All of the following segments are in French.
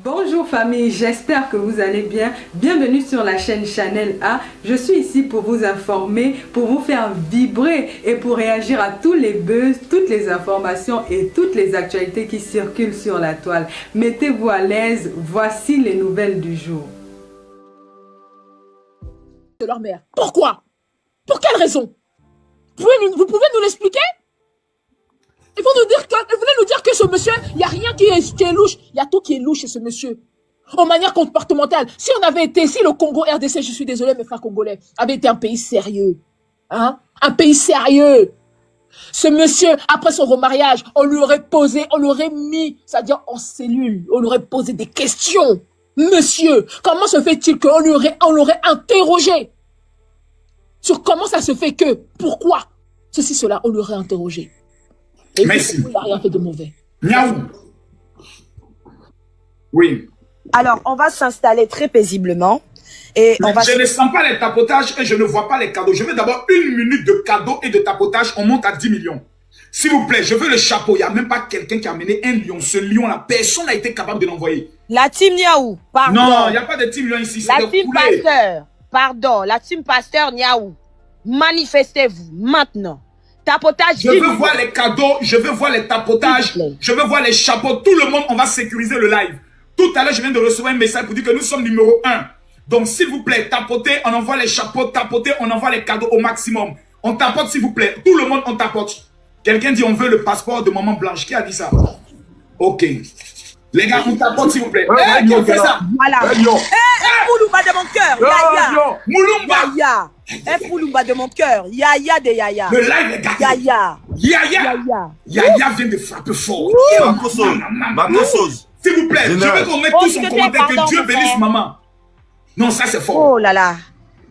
Bonjour famille, j'espère que vous allez bien. Bienvenue sur la chaîne Chanel A. Je suis ici pour vous informer, pour vous faire vibrer et pour réagir à tous les buzz, toutes les informations et toutes les actualités qui circulent sur la toile. Mettez-vous à l'aise, voici les nouvelles du jour. De leur mère. Pourquoi? Pour quelle raison? Vous pouvez nous l'expliquer? Ils vont nous dire que, ils voulaient nous dire que ce monsieur, il n'y a rien qui est louche. Il y a tout qui est louche chez ce monsieur. En manière comportementale. Si on avait été, si le Congo RDC, je suis désolé, mes frères congolais, avait été un pays sérieux. Hein? Un pays sérieux. Ce monsieur, après son remariage, on lui aurait posé, on l'aurait mis, c'est-à-dire en cellule, on lui aurait posé des questions. Monsieur, comment se fait-il qu'on l'aurait interrogé sur comment ça se fait que, pourquoi, ceci, cela, on l'aurait interrogé. Et merci. Il n'a rien fait de mauvais. Miaou. Oui. Alors, on va s'installer très paisiblement. Et on va... Je ne sens pas les tapotages et je ne vois pas les cadeaux. Je veux d'abord 1 minute de cadeaux et de tapotage. On monte à 10 millions. S'il vous plaît, je veux le chapeau. Il n'y a même pas quelqu'un qui a amené un lion. Ce lion-là, personne n'a été capable de l'envoyer. La team Niaou, pardon. Non, il n'y a pas de team lion ici. La team Pasteur, pardon. La team Pasteur Niaou. Manifestez-vous maintenant. Tapotage. Je veux voir les cadeaux, je veux voir les tapotages, je veux voir les chapeaux. Tout le monde, on va sécuriser le live. Tout à l'heure, je viens de recevoir un message pour dire que nous sommes numéro 1. Donc, s'il vous plaît, tapotez, on envoie les chapeaux, tapotez, on envoie les cadeaux au maximum. On tapote, s'il vous plaît. Tout le monde, on tapote. Quelqu'un dit, on veut le passeport de Maman Blanche. Qui a dit ça? Ok. Les gars, on tapote, s'il vous plaît. Qui a fait ça? Voilà. Mouloumba de mon cœur. Yaya. Mouloumba. Yaya. Mouloumba de mon cœur. Yaya de Yaya. Le live est gagné. Yaya. Yaya. Yaya vient de frapper fort. S'il vous plaît, je veux qu'on mette tous en commentaire que Dieu bénisse maman. Non, ça c'est fort. Oh là là.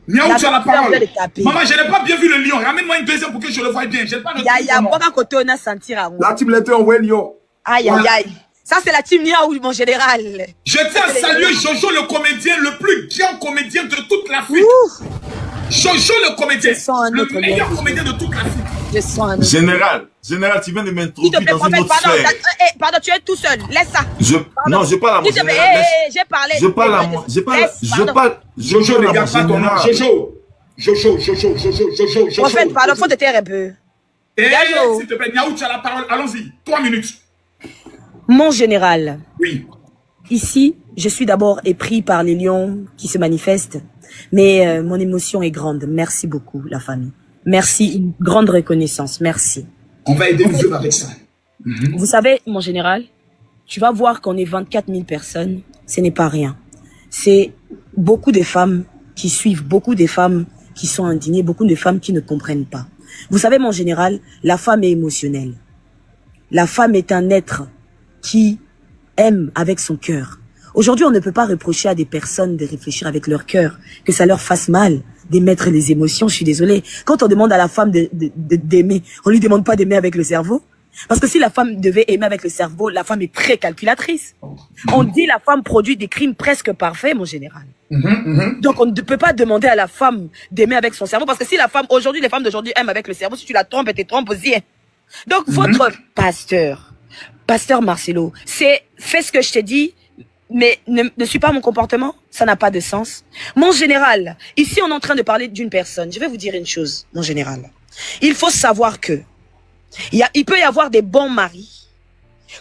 Miaou, tu as la parole. Maman, je n'ai pas bien vu le lion. Ramène-moi une deuxième pour que je le voie bien. Yaya, moi quand côté on a senti à la team l'était envoyé lion. Aïe, aïe, aïe. Ça, c'est la team Niaou, mon général. Je tiens à saluer Jojo, le comédien, le plus grand comédien de toute l'Afrique. Jojo, le comédien, le meilleur comédien de toute l'Afrique. Je sens un Général, tu viens de m'introduire dans une autre sphère. Pardon, tu es tout seul. Laisse ça. Non, je parle à mon général. J'ai parlé. Je parle à mon... Jojo, les gars, pas ton nom. Jojo. En fait, pardon, faut te taire un peu. S'il te plaît, Niaou, tu as la parole. Allons-y. 3 minutes. Mon général. Oui. Ici, je suis d'abord épris par les lions qui se manifestent, mais mon émotion est grande. Merci beaucoup, la famille. Merci, une grande reconnaissance. Merci. On va aider Dieu avec ça. Vous savez, mon général, tu vas voir qu'on est 24 000 personnes. Ce n'est pas rien. C'est beaucoup de femmes qui suivent, beaucoup de femmes qui sont indignées, beaucoup de femmes qui ne comprennent pas. Vous savez, mon général, la femme est émotionnelle. La femme est un être qui aime avec son cœur. Aujourd'hui, on ne peut pas reprocher à des personnes de réfléchir avec leur cœur, que ça leur fasse mal d'émettre les émotions. Je suis désolée. Quand on demande à la femme d'aimer, on lui demande pas d'aimer avec le cerveau. Parce que si la femme devait aimer avec le cerveau, la femme est très calculatrice. On dit la femme produit des crimes presque parfaits, mon général. Donc on ne peut pas demander à la femme d'aimer avec son cerveau. Parce que si la femme, aujourd'hui, les femmes d'aujourd'hui aiment avec le cerveau, si tu la trompes, elle te trompe aussi. Donc votre pasteur Marcelo, c'est fais ce que je t'ai dit, mais ne suis pas mon comportement, ça n'a pas de sens. Mon général, ici on est en train de parler d'une personne. Je vais vous dire une chose, mon général. Il faut savoir que il peut y avoir des bons maris,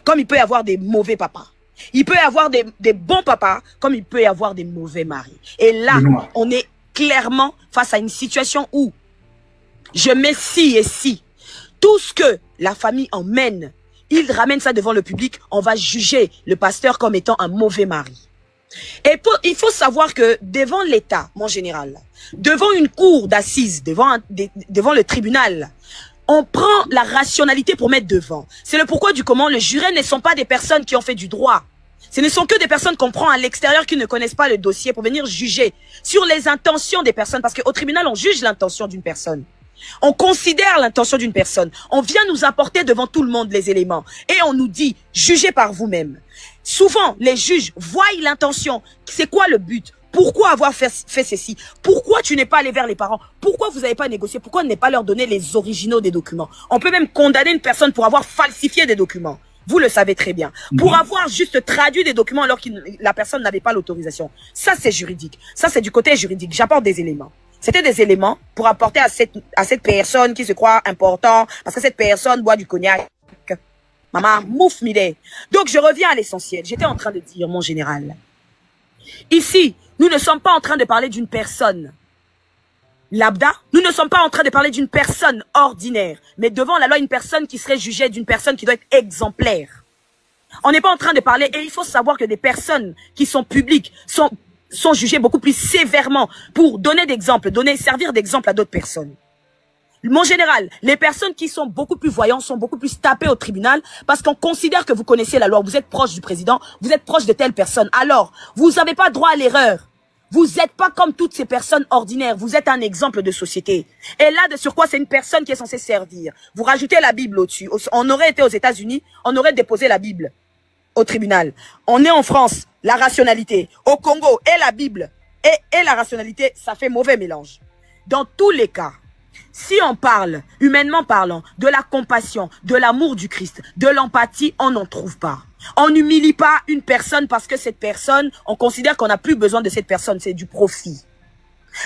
comme il peut y avoir des mauvais papas. Il peut y avoir des bons papas, comme il peut y avoir des mauvais maris. Et là, on est clairement face à une situation où je mets ci et ci. Tout ce que la famille emmène, il ramène ça devant le public, on va juger le pasteur comme étant un mauvais mari. Et il faut savoir que devant l'État, mon général, devant une cour d'assises, devant le tribunal, on prend la rationalité pour mettre devant. C'est le pourquoi du comment les jurés ne sont pas des personnes qui ont fait du droit. Ce ne sont que des personnes qu'on prend à l'extérieur qui ne connaissent pas le dossier pour venir juger sur les intentions des personnes. Parce qu'au tribunal, on juge l'intention d'une personne. On considère l'intention d'une personne. On vient nous apporter devant tout le monde les éléments. Et on nous dit, jugez par vous-même. Souvent, les juges voient l'intention. C'est quoi le but? Pourquoi avoir fait ceci? Pourquoi tu n'es pas allé vers les parents? Pourquoi vous n'avez pas négocié? Pourquoi ne pas leur donner les originaux des documents? On peut même condamner une personne pour avoir falsifié des documents. Vous le savez très bien. Pour avoir juste traduit des documents alors que la personne n'avait pas l'autorisation. Ça, c'est juridique. Ça, c'est du côté juridique. J'apporte des éléments. C'était des éléments pour apporter à cette personne qui se croit important, parce que cette personne boit du cognac. Maman, mouf midé. Donc, je reviens à l'essentiel. J'étais en train de dire, mon général. Ici, nous ne sommes pas en train de parler d'une personne lambda. Nous ne sommes pas en train de parler d'une personne ordinaire, mais devant la loi, une personne qui serait jugée d'une personne qui doit être exemplaire. On n'est pas en train de parler, et il faut savoir que des personnes qui sont publiques sont jugées beaucoup plus sévèrement pour donner d'exemples, servir d'exemple à d'autres personnes. Mon général, les personnes qui sont beaucoup plus voyantes sont beaucoup plus tapées au tribunal parce qu'on considère que vous connaissez la loi, vous êtes proche du président, vous êtes proche de telle personne. Alors, vous n'avez pas droit à l'erreur. Vous n'êtes pas comme toutes ces personnes ordinaires. Vous êtes un exemple de société. Et là, de sur quoi, c'est une personne qui est censée servir. Vous rajoutez la Bible au-dessus. On aurait été aux États-Unis, on aurait déposé la Bible au tribunal. On est en France, la rationalité. Au Congo, et la Bible et la rationalité, ça fait mauvais mélange. Dans tous les cas, si on parle, humainement parlant, de la compassion, de l'amour du Christ, de l'empathie, on n'en trouve pas. On n'humilie pas une personne parce que cette personne, on considère qu'on n'a plus besoin de cette personne, c'est du profit.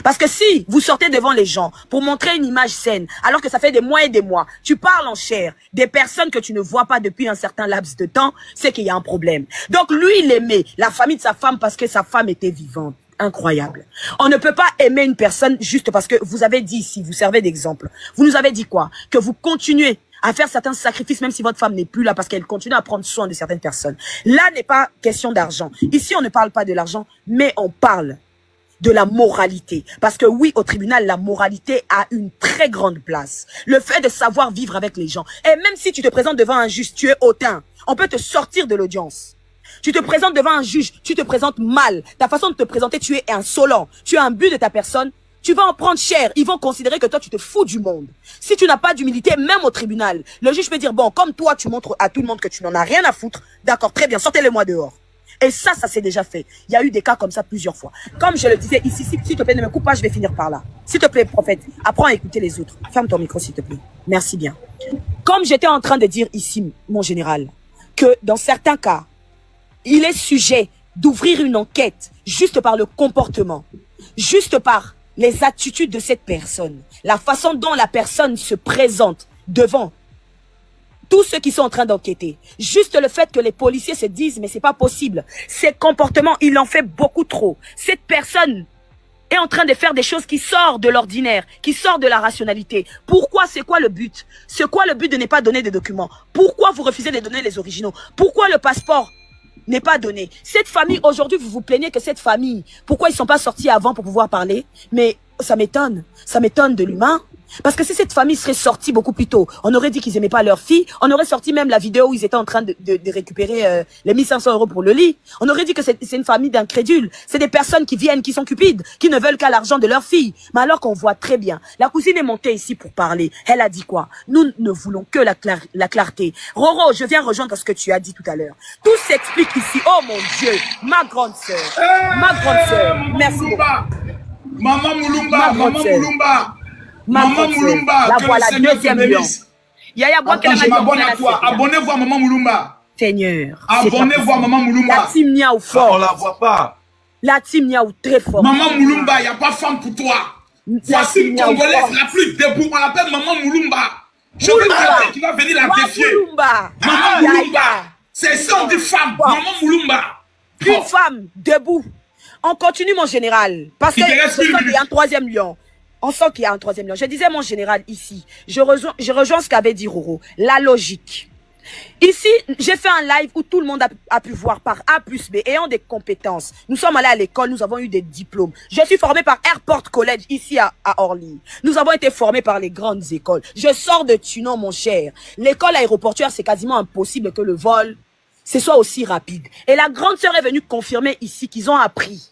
Parce que si vous sortez devant les gens pour montrer une image saine, alors que ça fait des mois et des mois, tu parles en chair des personnes que tu ne vois pas depuis un certain laps de temps, c'est qu'il y a un problème. Donc lui, il aimait la famille de sa femme parce que sa femme était vivante. Incroyable. On ne peut pas aimer une personne juste parce que vous avez dit ici, vous servez d'exemple. Vous nous avez dit quoi? Que vous continuez à faire certains sacrifices même si votre femme n'est plus là parce qu'elle continue à prendre soin de certaines personnes. Là n'est pas question d'argent. Ici, on ne parle pas de l'argent, mais on parle de la moralité. Parce que oui, au tribunal, la moralité a une très grande place. Le fait de savoir vivre avec les gens. Et même si tu te présentes devant un juge, tu es hautain. On peut te sortir de l'audience. Tu te présentes devant un juge, tu te présentes mal. Ta façon de te présenter, tu es insolent. Tu as un but de ta personne, tu vas en prendre cher. Ils vont considérer que toi, tu te fous du monde. Si tu n'as pas d'humilité, même au tribunal, le juge peut dire, bon, comme toi, tu montres à tout le monde que tu n'en as rien à foutre. D'accord, très bien, sortez-les-moi dehors. Et ça s'est déjà fait. Il y a eu des cas comme ça plusieurs fois. Comme je le disais ici, s'il te plaît, ne me coupe pas, je vais finir par là. S'il te plaît, prophète, apprends à écouter les autres. Ferme ton micro, s'il te plaît. Merci bien. Comme j'étais en train de dire ici, mon général, que dans certains cas, il est sujet d'ouvrir une enquête juste par le comportement, juste par les attitudes de cette personne, la façon dont la personne se présente devant tous ceux qui sont en train d'enquêter. Juste le fait que les policiers se disent, mais c'est pas possible. Ces comportements, il en fait beaucoup trop. Cette personne est en train de faire des choses qui sortent de l'ordinaire, qui sortent de la rationalité. Pourquoi? C'est quoi le but? C'est quoi le but de ne pas donner des documents? Pourquoi vous refusez de donner les originaux? Pourquoi le passeport n'est pas donné? Cette famille, aujourd'hui, vous vous plaignez que cette famille, pourquoi ils sont pas sortis avant pour pouvoir parler? Mais ça m'étonne de l'humain. Parce que si cette famille serait sortie beaucoup plus tôt, on aurait dit qu'ils aimaient pas leur fille, on aurait sorti même la vidéo où ils étaient en train de récupérer les 1500 € pour le lit. On aurait dit que c'est une famille d'incrédules. C'est des personnes qui viennent, qui sont cupides, qui ne veulent qu'à l'argent de leur fille. Mais alors qu'on voit très bien, la cousine est montée ici pour parler. Elle a dit quoi? Nous ne voulons que la clarté. Roro, je viens rejoindre ce que tu as dit tout à l'heure. Tout s'explique ici. Oh mon Dieu, ma grande sœur, merci beaucoup. Maman Moulumba, Maman Moulumba. Maman Moulumba, la que voilà, le Seigneur te bénisse. Attends, je m'abonne à toi. Abonnez-vous à Maman Moulumba. Seigneur. Abonnez-vous à Maman Moulumba. La team Niaou fort. On la voit pas. La team Niaou très fort. Maman Moulumba, il n'y a pas femme pour toi. Voici une Congolaise la plus debout. On l'appelle Maman Moulumba. Je veux quelqu'un qui va venir la défier. Maman Moulumba. C'est ça, des femmes. Maman Moulumba. Une femme debout. On continue, mon général. Parce que il y a un troisième lion. On sent qu'il y a un troisième lion. Je disais, mon général, ici, je rejoins ce qu'avait dit Roro. La logique. Ici, j'ai fait un live où tout le monde a pu voir par A plus B, ayant des compétences. Nous sommes allés à l'école, nous avons eu des diplômes. Je suis formé par Airport College, ici à Orly. Nous avons été formés par les grandes écoles. Je sors de Tunon, mon cher. L'école aéroportuaire, c'est quasiment impossible que le vol, ce soit aussi rapide. Et la grande sœur est venue confirmer ici qu'ils ont appris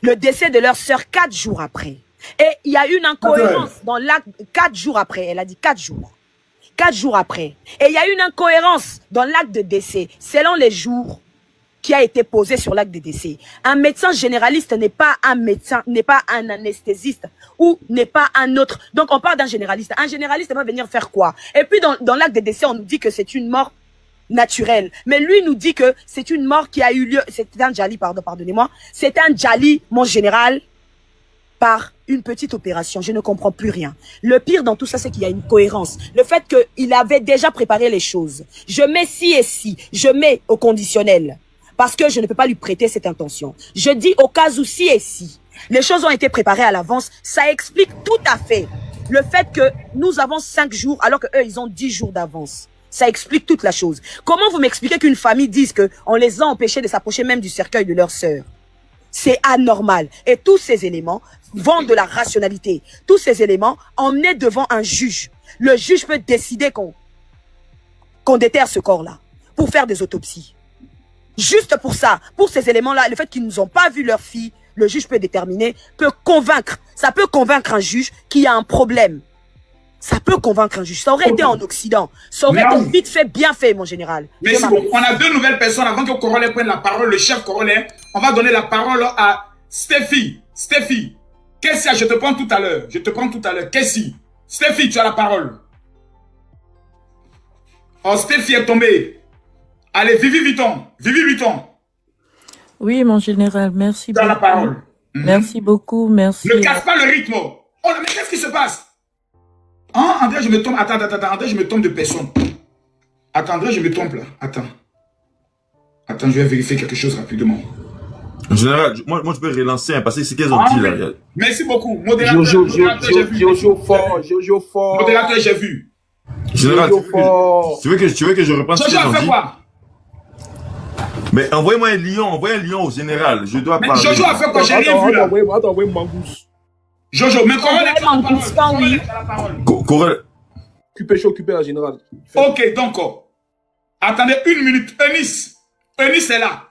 le décès de leur sœur 4 jours après. Et il y a une incohérence dans l'acte 4 jours après. Elle a dit 4 jours. 4 jours après. Et il y a une incohérence dans l'acte de décès selon les jours qui a été posé sur l'acte de décès. Un médecin généraliste n'est pas un médecin, n'est pas un anesthésiste ou n'est pas un autre. Donc on parle d'un généraliste. Un généraliste va venir faire quoi? Et puis dans l'acte de décès, on nous dit que c'est une mort naturelle. Mais lui nous dit que c'est une mort qui a eu lieu. C'était un Djali, pardonnez-moi. C'est un Djali, mon général, par une petite opération. Je ne comprends plus rien. Le pire dans tout ça, c'est qu'il y a une cohérence. Le fait qu'il avait déjà préparé les choses. Je mets ci et ci. Je mets au conditionnel. Parce que je ne peux pas lui prêter cette intention. Je dis au cas où ci et ci. Les choses ont été préparées à l'avance. Ça explique tout à fait le fait que nous avons 5 jours alors que eux ils ont 10 jours d'avance. Ça explique toute la chose. Comment vous m'expliquez qu'une famille dise qu'on les a empêchés de s'approcher même du cercueil de leur sœur? C'est anormal. Et tous ces éléments vont de la rationalité. Tous ces éléments emmenés devant un juge. Le juge peut décider qu'on déterre ce corps-là pour faire des autopsies. Juste pour ça, pour ces éléments-là, le fait qu'ils nous ont pas vu leur fille, le juge peut déterminer, peut convaincre. Ça peut convaincre un juge qu'il y a un problème. Ça peut convaincre un juge. Ça aurait été en Occident. Ça aurait été vite fait, bien fait, mon général. Merci beaucoup. On a 2 nouvelles personnes avant que Corollaire prenne la parole. Le chef Corollaire, on va donner la parole à Stéphie. Stéphie, Kessia, je te prends tout à l'heure. Je te prends tout à l'heure. Kessie, Stéphie, tu as la parole. Oh, Stéphie est tombée. Allez, Vivi Vuitton. Vivi Vuitton. Oui, mon général, merci beaucoup. Tu as la parole. Merci beaucoup, merci. Ne casse pas le rythme. Oh, mais qu'est-ce qui se passe? Hein, André, je me trompe. Attends, André, je me trompe de personne. Attends, André, je me trompe là. Attends, je vais vérifier quelque chose rapidement. En général, moi je peux relancer, parce que c'est qu'elles ont dit là. Merci beaucoup. Modérateur, Jojo fort. Modérateur, j'ai vu. Général, tu veux que je reprenne ce qu'elles ont dit? Quoi? Mais envoyez-moi un lion au général. Je dois parler. Jojo a fait quoi? J'ai rien vu là. Attends, Mangous. Jojo, mais la parole. Corel. Occupé la générale. Ok, donc, attendez 1 minute. Eunice est là.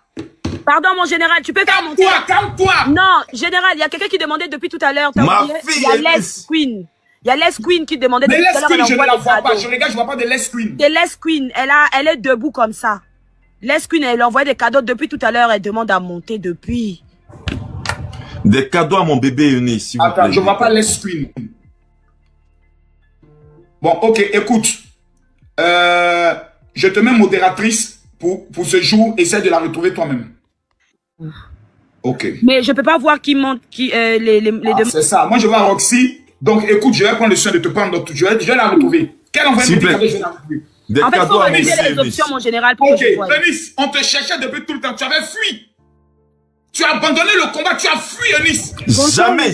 Pardon, mon général, tu peux faire monter. Calme-toi. Non, général, il y a quelqu'un qui demandait depuis tout à l'heure. Ma fille, il y a Les Queen. Il y a Les Queen qui demandait depuis tout à l'heure. Mais Les Queen, je ne la vois pas. Je regarde, je ne vois pas de Les Queen. C'est Les Queen. Elle est debout comme ça. Les Queen, elle envoie des cadeaux depuis tout à l'heure. Elle demande à monter depuis. Des cadeaux à mon bébé Eunice, s'il vous plaît. Attends, je ne vois pas Les Queen. Bon, ok, écoute. Je te mets modératrice pour ce jour. Essaie de la retrouver toi-même. Ok. Mais je ne peux pas voir qui monte, les deux. C'est ça. Moi, je vois Roxy. Donc, écoute, je vais prendre le soin de te prendre. Je vais la retrouver. Quelle envoie de cadeaux, je vais la retrouver. Des en fait, il faut refuser les options, mon général. Pour ok, Eunice, on te cherchait depuis tout le temps. Tu avais fui. Tu as abandonné le combat. Tu as fui, Eunice. Jamais.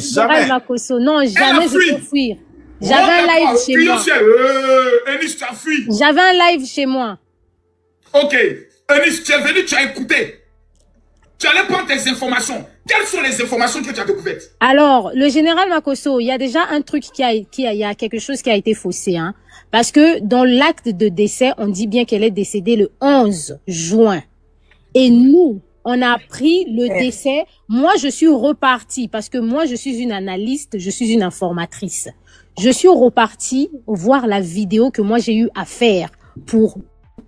Non, jamais je peux fuir. J'avais un live chez moi. Eunice, tu as fui. J'avais un live chez moi. Ok. Eunice, tu es venu, tu as écouté. Tu allais prendre tes informations. Quelles sont les informations que tu as découvertes? Alors, le général Makosso, il y a déjà un truc il y a quelque chose qui a été faussé, hein. Parce que dans l'acte de décès, on dit bien qu'elle est décédée le 11 juin. Et nous, on a appris le décès. Moi, je suis repartie parce que moi, je suis une analyste, je suis une informatrice. Je suis repartie voir la vidéo que moi, j'ai eu à faire pour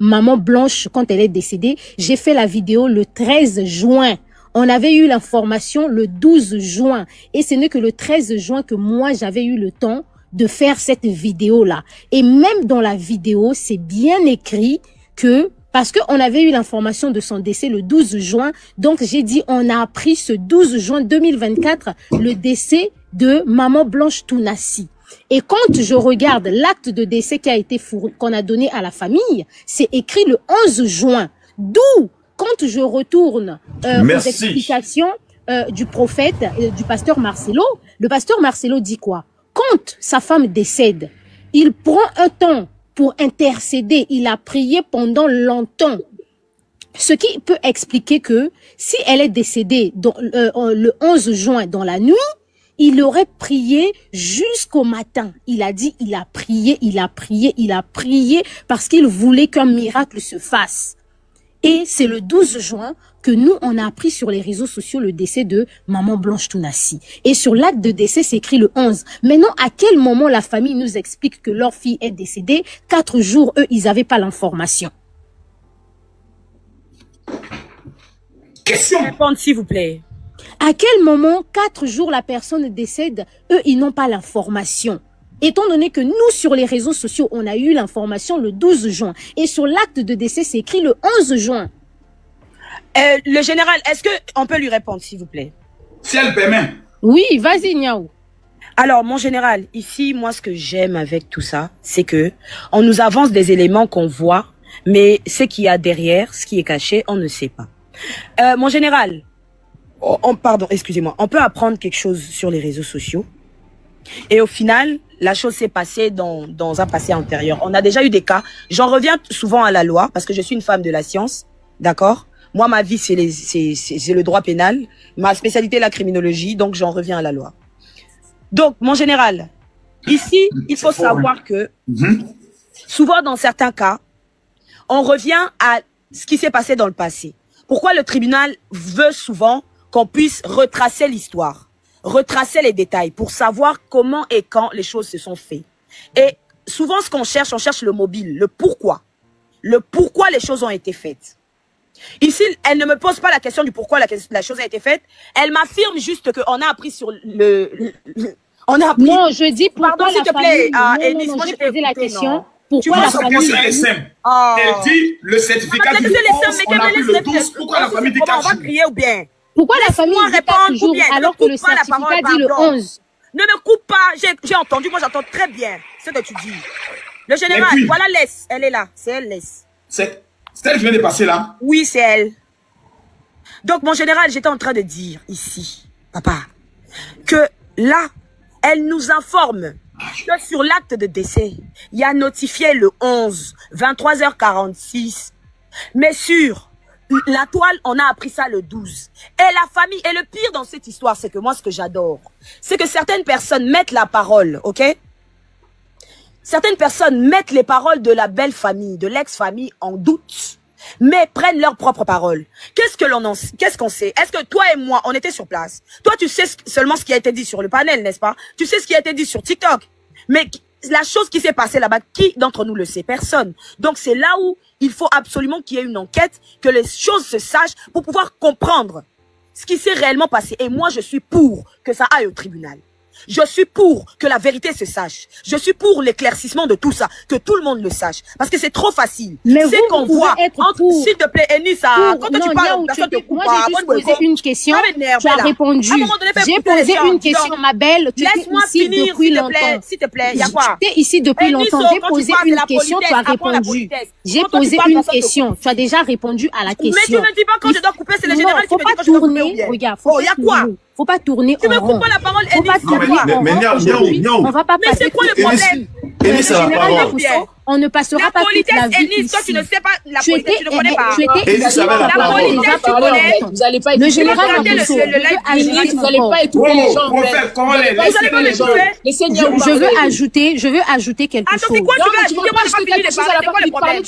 Maman Blanche quand elle est décédée. J'ai fait la vidéo le 13 juin. On avait eu l'information le 12 juin. Et ce n'est que le 13 juin que moi, j'avais eu le temps de faire cette vidéo-là. Et même dans la vidéo, c'est bien écrit que, parce qu'on avait eu l'information de son décès le 12 juin, donc j'ai dit, on a appris ce 12 juin 2024, le décès de Maman Blanche Tounassi. Et quand je regarde l'acte de décès qui a été qu'on a donné à la famille, c'est écrit le 11 juin. D'où, quand je retourne aux explications du prophète, du pasteur Marcelo, le pasteur Marcelo dit quoi? Quand sa femme décède, il prend un temps pour intercéder. Il a prié pendant longtemps. Ce qui peut expliquer que si elle est décédée le 11 juin dans la nuit, il aurait prié jusqu'au matin. Il a dit, il a prié parce qu'il voulait qu'un miracle se fasse. Et c'est le 12 juin que nous, on a appris sur les réseaux sociaux le décès de Maman Blanche Tounassi. Et sur l'acte de décès, c'est écrit le 11. Maintenant, à quel moment la famille nous explique que leur fille est décédée? 4 jours, eux, ils n'avaient pas l'information. Question. Répondre, s'il vous plaît. À quel moment, 4 jours, la personne décède, eux, ils n'ont pas l'information? Étant donné que nous, sur les réseaux sociaux, on a eu l'information le 12 juin. Et sur l'acte de décès, c'est écrit le 11 juin. Le général, est-ce qu'on peut lui répondre, s'il vous plaît? Si elle permet. Oui, vas-y, Niaou. Alors, mon général, ici, moi, ce que j'aime avec tout ça, c'est que on nous avance des éléments qu'on voit, mais ce qu'il y a derrière, ce qui est caché, on ne sait pas. Mon général, pardon, excusez-moi, on peut apprendre quelque chose sur les réseaux sociaux. Et au final, la chose s'est passée dans un passé antérieur. On a déjà eu des cas. J'en reviens souvent à la loi, parce que je suis une femme de la science, d'accord? Moi, ma vie, c'est le droit pénal. Ma spécialité est la criminologie, donc j'en reviens à la loi. Donc, mon général, ici, il faut savoir que souvent, dans certains cas, on revient à ce qui s'est passé dans le passé. Pourquoi le tribunal veut souvent qu'on puisse retracer l'histoire, retracer les détails pour savoir comment et quand les choses se sont faites. Et souvent, ce qu'on cherche, on cherche le mobile, le pourquoi. Le pourquoi les choses ont été faites. Ici, elle ne me pose pas la question du pourquoi la chose a été faite. Elle m'affirme juste qu'on a appris sur on a appris... Non, je dis pourquoi pardon, s'il te plaît, Elise, non, moi j'ai posé la question. Tu Pourquoi vois la ça famille... sur les SEM. Elle dit le certificat du 11, on a pris le 12. Pourquoi la famille dit 4 jours? On va crier ou bien? Pourquoi la famille dit 4 jours alors que le coupe pas la certificat parole, dit le pardon. 11? Ne me coupe pas, j'ai entendu, moi j'entends très bien ce que tu dis. Le général, puis, voilà laisse, elle est là, c'est elle laisse. C'est elle qui vient de passer là? Oui, c'est elle. Donc mon général, j'étais en train de dire ici, papa, que là, elle nous informe que sur l'acte de décès, il y a notifié le 11, 23h46, mais sur la toile, on a appris ça le 12. Et la famille, et le pire dans cette histoire, c'est que moi, ce que j'adore, c'est que certaines personnes mettent la parole, ok? Certaines personnes mettent les paroles de la belle famille, de l'ex-famille en doute, mais prennent leurs propres paroles. Qu'est-ce qu'on sait? Est-ce que toi et moi, on était sur place? Toi, tu sais seulement ce qui a été dit sur le panel, n'est-ce pas? Tu sais ce qui a été dit sur TikTok. Mais la chose qui s'est passée là-bas, qui d'entre nous le sait? Personne. Donc c'est là où il faut absolument qu'il y ait une enquête, que les choses se sachent pour pouvoir comprendre ce qui s'est réellement passé. Et moi, je suis pour que ça aille au tribunal. Je suis pour que la vérité se sache. Je suis pour l'éclaircissement de tout ça, que tout le monde le sache. Parce que c'est trop facile. Mais c'est qu'on voit. S'il te plaît, Enissa, quand tu parles, personne te coupe moi pas. j'ai juste posé une question, tu as répondu. J'ai posé une question, ma belle. Tu es ici depuis longtemps. S'il te plaît, il y a quoi? Tu es ici depuis longtemps. J'ai posé une question, tu as répondu. J'ai posé une question, tu as déjà répondu à la question. Mais tu me dis pas quand je dois couper, c'est le général qui me dit quand je dois couper. Regarde, faut pas tourner en rond. Tu me coupes pas la parole, on va pas passer. Mais c'est quoi le problème? On ne passera pas toute la vie ici. Toi, tu ne sais pas la politesse, tu ne connais pas. La politesse, tu connais. Vous allez pas Le général Makosso, vous allez pas étouffer les gens. Je veux ajouter quelque chose. Attends, c'est quoi tu veux ajouter? Moi, j'ai pas fini de parler, c'est quoi le problème?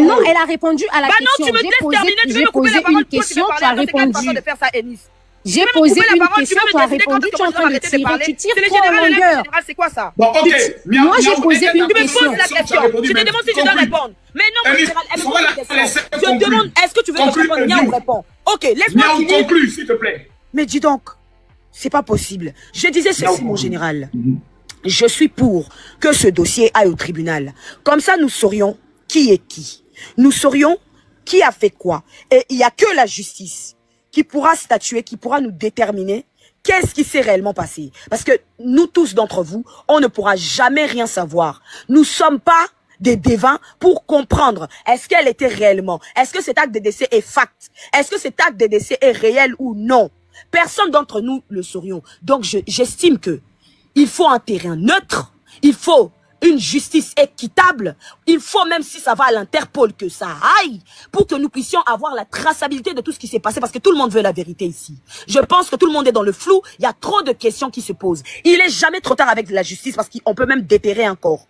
Non, elle a répondu à la question. Non, tu me laisses terminer, tu veux me couper la parole. Tu as répondu. J'ai posé une question, tu as répondu, tu es en train de tirer, tu tires trop en longueur. C'est quoi ça? Bon, ok. Moi, j'ai posé une question. Tu me poses la question. Je te demande si tu dois répondre. Mais non, mon général, elle me pose la question. Je te demande, est-ce que tu veux que je réponde? Niaou répond. Ok, laisse-moi finir. Conclue, s'il te plaît. Mais dis donc, c'est pas possible. Je disais ceci, mon général. Je suis pour que ce dossier aille au tribunal. Comme ça, nous saurions qui est qui. Nous saurions qui a fait quoi. Et il n'y a que la justice qui pourra statuer, qui pourra nous déterminer qu'est-ce qui s'est réellement passé. Parce que nous tous d'entre vous, on ne pourra jamais rien savoir. Nous ne sommes pas des devins pour comprendre est-ce qu'elle était réellement, est-ce que cet acte de décès est fact, est-ce que cet acte de décès est réel ou non. Personne d'entre nous le saurions. Donc j'estime que il faut un terrain neutre, il faut une justice équitable, il faut même si ça va à l'Interpol que ça aille pour que nous puissions avoir la traçabilité de tout ce qui s'est passé parce que tout le monde veut la vérité ici. Je pense que tout le monde est dans le flou, il y a trop de questions qui se posent. Il est jamais trop tard avec la justice parce qu'on peut même déterrer un corps.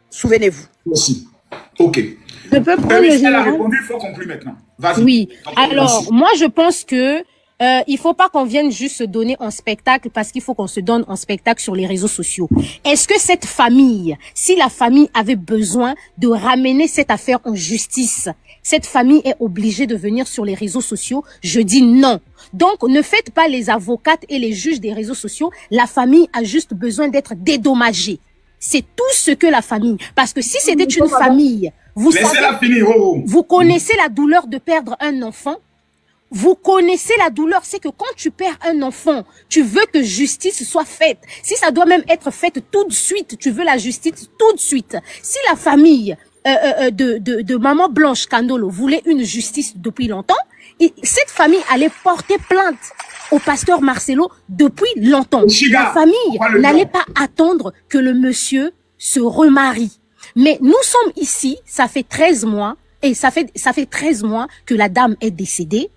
Souvenez-vous. Aussi. Ok. Je peux prendre le Elle a général. répondu, il faut conclure maintenant. Vas-y. Oui. Alors, Merci. moi, je pense que il faut pas qu'on vienne juste se donner en spectacle parce qu'il faut qu'on se donne en spectacle sur les réseaux sociaux. Est-ce que cette famille, si la famille avait besoin de ramener cette affaire en justice, cette famille est obligée de venir sur les réseaux sociaux? Je dis non. Donc, ne faites pas les avocates et les juges des réseaux sociaux. La famille a juste besoin d'être dédommagée. C'est tout ce que la famille... Parce que si c'était une famille, vous savez, vous connaissez la douleur de perdre un enfant. Vous connaissez la douleur, c'est que quand tu perds un enfant, tu veux que justice soit faite. Si ça doit même être faite tout de suite, tu veux la justice tout de suite. Si la famille de Maman Blanche Kandolo voulait une justice depuis longtemps, et cette famille allait porter plainte au pasteur Marcelo depuis longtemps. La famille n'allait pas attendre que le monsieur se remarie. Mais nous sommes ici, ça fait 13 mois, et ça fait 13 mois que la dame est décédée,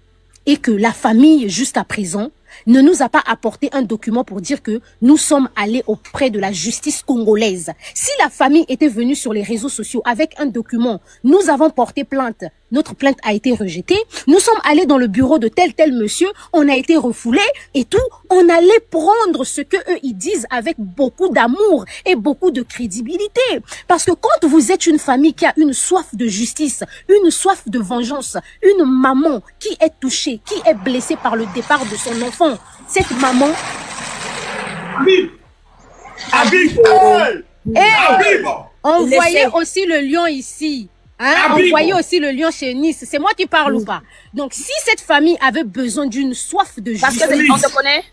et que la famille, jusqu'à présent, ne nous a pas apporté un document pour dire que nous sommes allés auprès de la justice congolaise. Si la famille était venue sur les réseaux sociaux avec un document, nous avons porté plainte, notre plainte a été rejetée, nous sommes allés dans le bureau de tel monsieur, on a été refoulés et tout, on allait prendre ce que eux ils disent avec beaucoup d'amour et beaucoup de crédibilité. Parce que quand vous êtes une famille qui a une soif de justice, une soif de vengeance, une maman qui est touchée, qui est blessée par le départ de son enfant, cette maman... envoyez aussi le lion ici. Hein? Envoyez aussi le lion chez Nice. C'est moi qui parle ou pas? Donc, si cette famille avait besoin d'une soif de justice... Parce que on te connaît.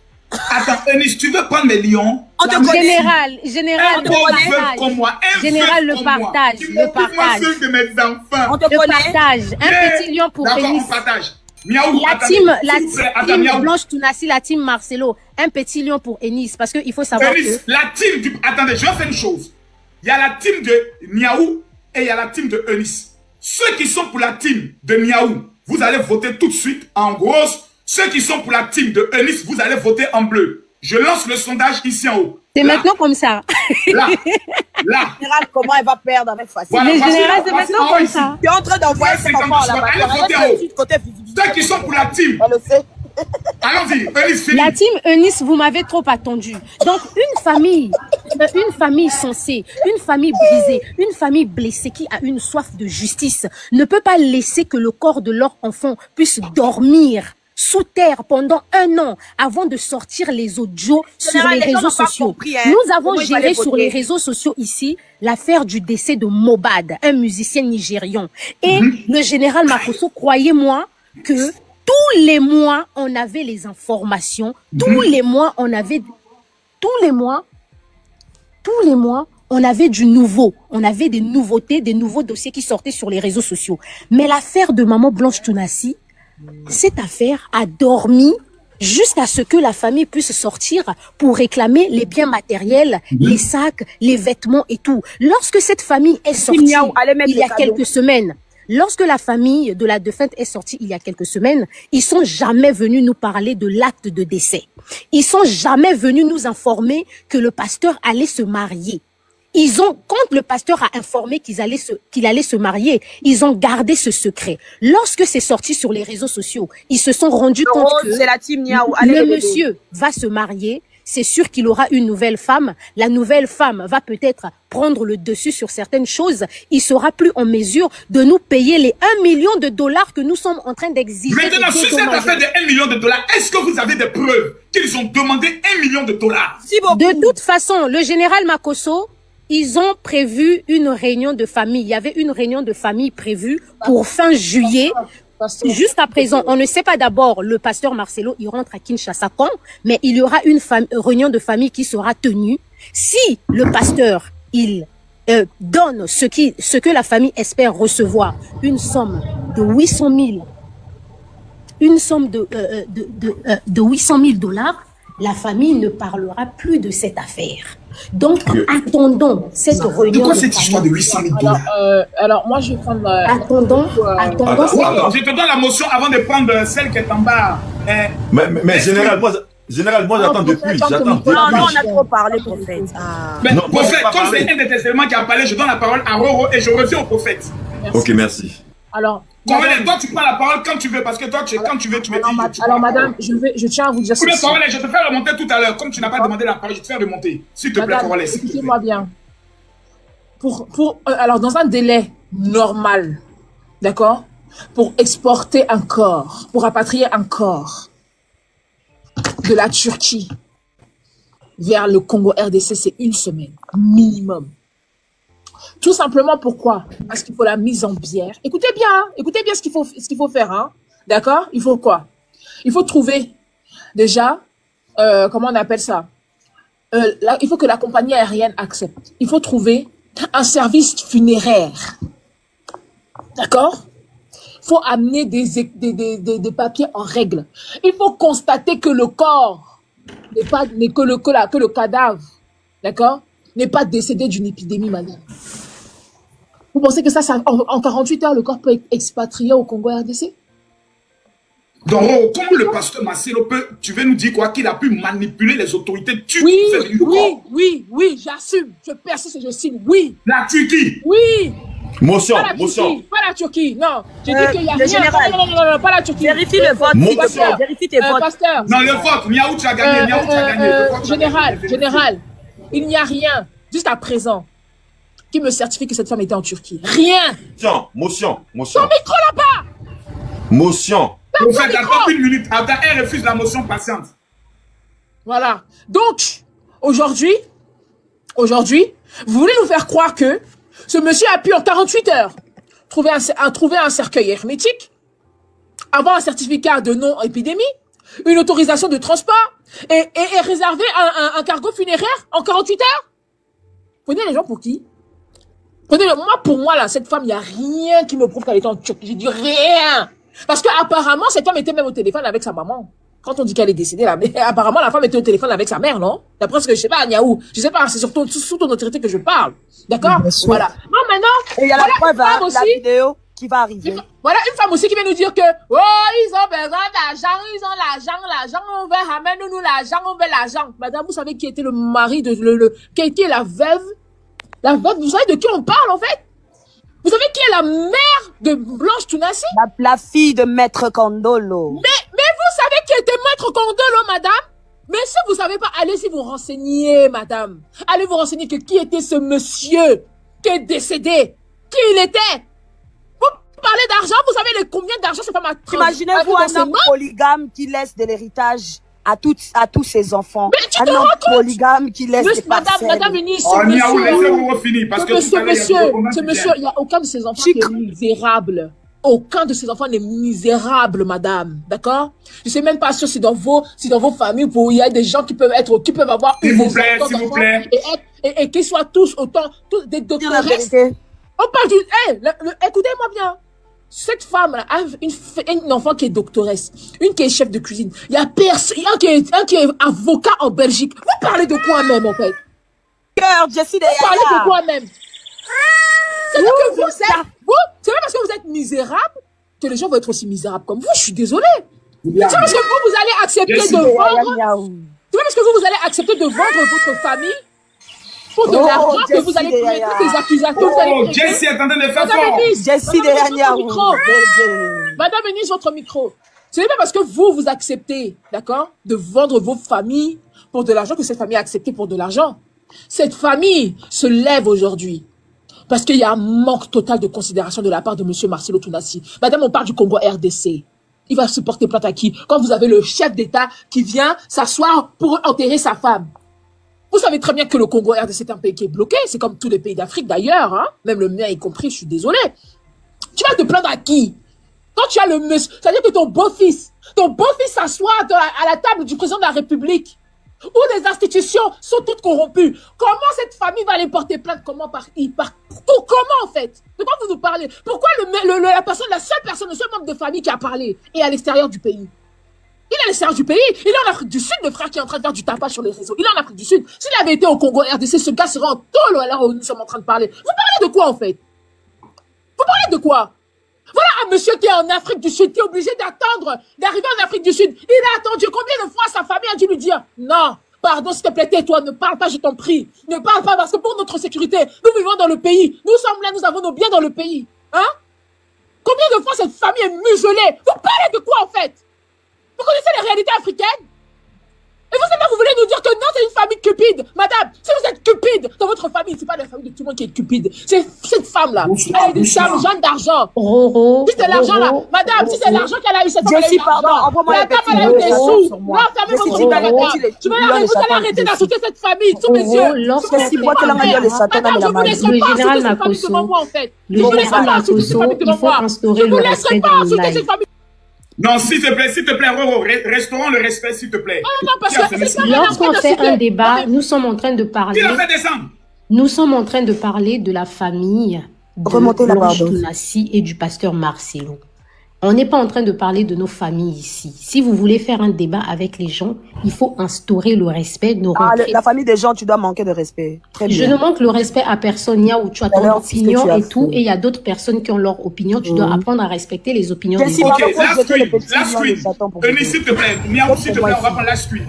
Attends, Eunice, tu veux prendre mes lions? On te connaît. Général, le partage. Général, le partage. Le partage. On te connaît. Le partage. Un petit lion pour Eunice. On partage. Miaou, la team Blanche Tounassi, la team Marcelo, un petit lion pour Eunice, parce qu'il faut savoir Eunice, que... la team du... Attendez, je vais faire une chose. Il y a la team de Miaou et il y a la team de Eunice. Ceux qui sont pour la team de Miaou, vous allez voter tout de suite en rose. Ceux qui sont pour la team de Eunice, vous allez voter en bleu. Je lance le sondage ici en haut. C'est maintenant comme ça. Là. Général, comment elle va perdre avec facile? Voilà, Général, c'est maintenant comme ça. Tu es en train d'envoyer cet enfant là-bas. Ceux qui sont pour la team. On le sait. Allons-y, Eunice, fini. La team Eunice, vous m'avez trop attendu. Donc, une famille sensée, une famille brisée, une famille blessée qui a une soif de justice ne peut pas laisser que le corps de leur enfant puisse dormir sous terre pendant 1 an avant de sortir les audios sur les réseaux sociaux. Nous avons géré sur les réseaux sociaux ici l'affaire du décès de Mobad, un musicien nigérian. Et le général Makosso, croyez-moi que tous les mois, on avait les informations. Tous les mois, on avait du nouveau. On avait des nouveautés, des nouveaux dossiers qui sortaient sur les réseaux sociaux. Mais l'affaire de Maman Blanche Tounassi, cette affaire a dormi jusqu'à ce que la famille puisse sortir pour réclamer les biens matériels, les sacs, les vêtements et tout. Lorsque cette famille est sortie, il y a quelques semaines, lorsque la famille de la défunte est sortie il y a quelques semaines, ils sont jamais venus nous parler de l'acte de décès. Ils sont jamais venus nous informer que le pasteur allait se marier. Quand le pasteur a informé qu'il allait se marier, ils ont gardé ce secret. Lorsque c'est sorti sur les réseaux sociaux, ils se sont rendus compte que le monsieur va se marier. C'est sûr qu'il aura une nouvelle femme. La nouvelle femme va peut-être prendre le dessus sur certaines choses. Il sera plus en mesure de nous payer les 1 million de dollars que nous sommes en train d'exiger. Maintenant, sur cette affaire de 1 million de dollars, est-ce que vous avez des preuves qu'ils ont demandé 1 million de dollars? De toute façon, le général Makosso, ils ont prévu une réunion de famille. Il y avait une réunion de famille prévue pour fin juillet. Jusqu'à présent, on ne sait pas d'abord, le pasteur Marcelo, il rentre à Kinshasa quand, mais il y aura une réunion de famille qui sera tenue. Si le pasteur, il donne ce que la famille espère recevoir, une somme de 800 000, une somme de 800 000 dollars, la famille ne parlera plus de cette affaire. Donc, attendons cette réunion. De quoi cette histoire de 800 000 dollars? Alors, moi, je vais prendre... Attendons. Je te donne la motion avant de prendre celle qui est en bas. Mais général, moi j'attends depuis. Non, on a trop parlé, prophète. Mais prophète, comme c'est un des tes éléments qui a parlé, je donne la parole à Roro et je reviens au prophète. Ok, merci. Alors... Toi, tu prends la parole quand tu veux, parce que toi, quand tu veux, tu me dis. Alors, madame, je tiens à vous dire ceci. Corolais, je te fais remonter tout à l'heure. Comme tu n'as pas demandé la parole, je te fais remonter. S'il te plaît, Corolais. Écoutez-moi bien. Alors, dans un délai normal, d'accord, pour exporter un corps, pour rapatrier un corps de la Turquie vers le Congo RDC, c'est 1 semaine, minimum. Tout simplement pourquoi? Parce qu'il faut la mise en bière. Écoutez bien ce qu'il faut faire, hein. D'accord? Il faut quoi? Il faut trouver, déjà, comment on appelle ça? Là, il faut que la compagnie aérienne accepte. Il faut trouver un service funéraire. D'accord? Il faut amener des papiers en règle. Il faut constater que le corps que le cadavre, d'accord, n'est pas décédé d'une épidémie, madame. Vous pensez que ça en 48 heures, le corps peut être expatrié au Congo RDC? Donc, comment le pasteur Marcelo peut, tu veux nous dire quoi, qu'il a pu manipuler les autorités turques? Oui, j'assume, je persiste et je signe, oui. La Turquie? Oui. Motion, pas la motion. Turquie, pas la Turquie, non. J'ai dit qu'il y a rien. Général. Non, pas la Turquie. Vérifie le vote. Motion. Vérifie tes votes. Pasteur. Non, le vote, Miaou, tu as gagné, Miaou, tu as gagné. Général, il n'y a rien, jusqu'à présent, qui me certifie que cette femme était en Turquie. Rien. Motion. Ton micro là-bas. Motion. Vous faites attends 1 minute. Attends, elle refuse la motion patiente. Voilà. Donc, aujourd'hui, vous voulez nous faire croire que ce monsieur a pu en 48 heures trouver un cercueil hermétique, avoir un certificat de non-épidémie, une autorisation de transport et réserver un cargo funéraire en 48 heures. Prenez les gens pour qui? Pour moi, là, cette femme, il n'y a rien qui me prouve qu'elle était en Turquie. J'ai dit rien. Parce que apparemment, cette femme était même au téléphone avec sa maman. Quand on dit qu'elle est décédée, là, mais apparemment, la femme était au téléphone avec sa mère, non? D'après ce que je sais pas, Niaou. Je sais pas, c'est surtout sous ton autorité que je parle. D'accord? Voilà. Non, maintenant. Et il y a voilà, la preuve, hein, la vidéo qui va arriver. Voilà une femme aussi qui vient nous dire que, oh, ils ont besoin d'argent, ils ont l'argent, on veut ramener nous l'argent, on veut l'argent. Madame, vous savez qui était le mari de, qui est la veuve? La veuve, vous savez de qui on parle, en fait? Vous savez qui est la mère de Blanche Tounassi? La fille de Maître Kondolo. Mais vous savez qui était Maître Kondolo, madame? Mais si vous savez pas, allez-y vous renseigner, madame. Allez vous renseigner que qui était ce monsieur qui est décédé? Qui il était? Vous parlez d'argent, vous savez combien d'argent cette femme a Imaginez-vous un homme polygame qui laisse de l'héritage à tous ses enfants. Mais tu te un homme rends compte? polygame qui laisse des parcelles. Madame Eunice, ce monsieur, il n'y a aucun de ses enfants qui est misérable. Aucun de ses enfants n'est misérable, madame. D'accord? Je sais même pas sûr si dans vos familles, il y a des gens qui peuvent avoir s'il vous plaît. Et qu'ils soient tous des doctoresses. On parle écoutez-moi bien. Cette femme-là a une enfant qui est doctoresse, une qui est chef de cuisine. Il y a un qui est avocat en Belgique. Vous parlez de quoi même, en fait? Jessie, vous parlez de quoi même? C'est que c'est pas parce que vous êtes misérable que les gens vont être aussi misérables comme vous. Je suis désolée. C'est parce que vous allez accepter de vendre. C'est parce que vous allez accepter de vendre votre famille pour de l'argent que vous allez mettre des accusations. Jessie est en train de faire fort. Jessie Madame Eunice, votre micro. Ce n'est pas parce que vous acceptez, d'accord, de vendre vos familles pour de l'argent que cette famille a accepté pour de l'argent. Cette famille se lève aujourd'hui parce qu'il y a un manque total de considération de la part de monsieur Marcelo Tounassi. Madame, on parle du Congo RDC. Il va se porter plainte à qui? Quand vous avez le chef d'État qui vient s'asseoir pour enterrer sa femme. Vous savez très bien que le Congo RDC est un pays qui est bloqué. C'est comme tous les pays d'Afrique d'ailleurs, hein. Même le mien y compris, je suis désolée. Tu vas te plaindre à qui? Quand tu as le monsieur, c'est-à-dire que ton beau-fils s'assoit à la table du président de la République, où les institutions sont toutes corrompues. Comment cette famille va aller porter plainte? Comment comment en fait? De quoi vous nous parlez? Pourquoi la seule personne, le seul membre de famille qui a parlé est à l'extérieur du pays? Il est à l'extérieur du pays. Il est en Afrique du Sud, le frère qui est en train de faire du tapage sur les réseaux. Il est en Afrique du Sud. S'il avait été au Congo RDC, ce gars serait en tôle à l'heure où nous sommes en train de parler. Vous parlez de quoi, en fait? Vous parlez de quoi? Voilà un monsieur qui est en Afrique du Sud, qui est obligé d'arriver en Afrique du Sud. Il a attendu combien de fois sa famille a dû lui dire, non, pardon, s'il te plaît, tais-toi, ne parle pas, je t'en prie. Ne parle pas parce que pour notre sécurité, nous vivons dans le pays. Nous sommes là, nous avons nos biens dans le pays. Hein? Combien de fois cette famille est muselée? Vous parlez de quoi, en fait? Vous connaissez les réalités africaines? Et vous voulez nous dire que non, c'est une famille cupide. Madame, si vous êtes cupide dans votre famille, c'est pas la famille de tout le monde qui est cupide. C'est cette femme-là. Elle a des gens d'argent. Roro. Si c'est l'argent là, madame, si c'est l'argent qu'elle a eu, cette femme, Jessie, pardon, envoie-moi la les dame, elle a eu des sous. Non, fermez vos madame. Vous allez arrêter d'insulter cette famille, sous mes yeux. Lorsqu'on Jessie, moi, qu'elle a envoyé les satans dans la main. Le général Makosso, le général Makosso, il faut instaurer le respect dans le live. Non, s'il te plaît, Roro, restaurons le respect, s'il te plaît. Lorsqu'on fait un débat, nous sommes en train de parler. Qui l'a fait descendre? Nous sommes en train de parler de la famille de Blanche Tounassi et du pasteur Marcelo. On n'est pas en train de parler de nos familles ici. Si vous voulez faire un débat avec les gens, il faut instaurer le respect. La famille des gens, tu dois manquer de respect. Très bien. Je ne manque le respect à personne. Il y a où tu as ton opinion et tout, et il y a d'autres personnes qui ont leur opinion. Tu dois apprendre à respecter les opinions des autres. Ok, last tweet. Denis, s'il te plaît. Miaou, s'il te plaît, on va prendre last tweet.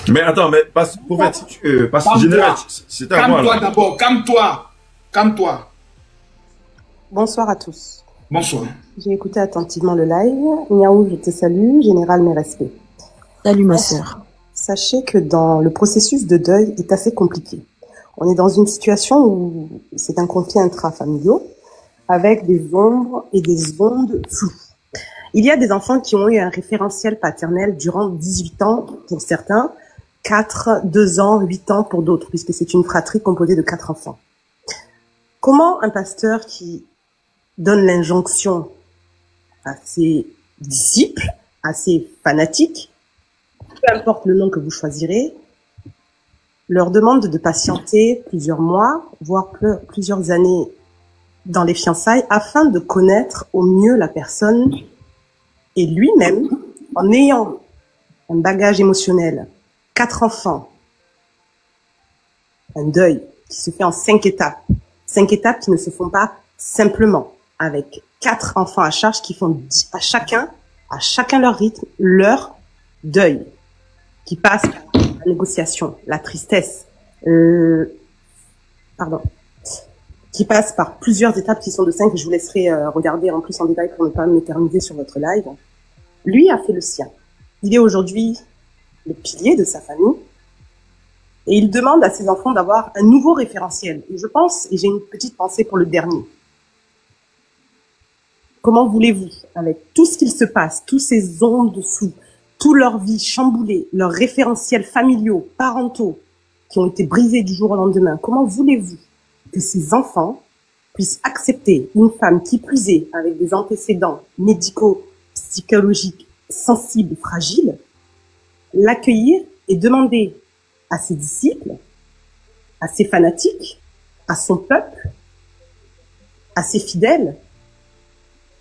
Mais attends, mais parce que général, c'est à moi. Calme-toi d'abord, calme-toi. Bonsoir à tous. Bonsoir. J'ai écouté attentivement le live. Miaou, je te salue. Général, mes respects. Salut ma sœur. Sachez que dans le processus de deuil est assez compliqué. On est dans une situation où c'est un conflit intrafamilial avec des ombres et des ondes floues. Il y a des enfants qui ont eu un référentiel paternel durant 18 ans pour certains, 4, 2 ans, 8 ans pour d'autres, puisque c'est une fratrie composée de 4 enfants. Comment un pasteur qui donne l'injonction à ses disciples, à ses fanatiques, peu importe le nom que vous choisirez, leur demande de patienter plusieurs mois, voire plusieurs années dans les fiançailles, afin de connaître au mieux la personne et lui-même, en ayant un bagage émotionnel, 4 enfants, un deuil qui se fait en 5 étapes. 5 étapes qui ne se font pas simplement, avec 4 enfants à charge qui font à chacun leur rythme, leur deuil, qui passe par la négociation, la tristesse, qui passe par plusieurs étapes qui sont de 5, que je vous laisserai regarder en plus en détail pour ne pas m'éterniser sur votre live. Lui a fait le sien. Il est aujourd'hui le pilier de sa famille et il demande à ses enfants d'avoir un nouveau référentiel. Et je pense, et j'ai une petite pensée pour le dernier. Comment voulez-vous, avec tout ce qu'il se passe, tous ces ondes de fou, toute leur vie chamboulée, leurs référentiels familiaux, parentaux, qui ont été brisés du jour au lendemain, comment voulez-vous que ces enfants puissent accepter une femme qui plus est, avec des antécédents médicaux, psychologiques, sensibles, fragiles, l'accueillir et demander à ses disciples, à ses fanatiques, à son peuple, à ses fidèles,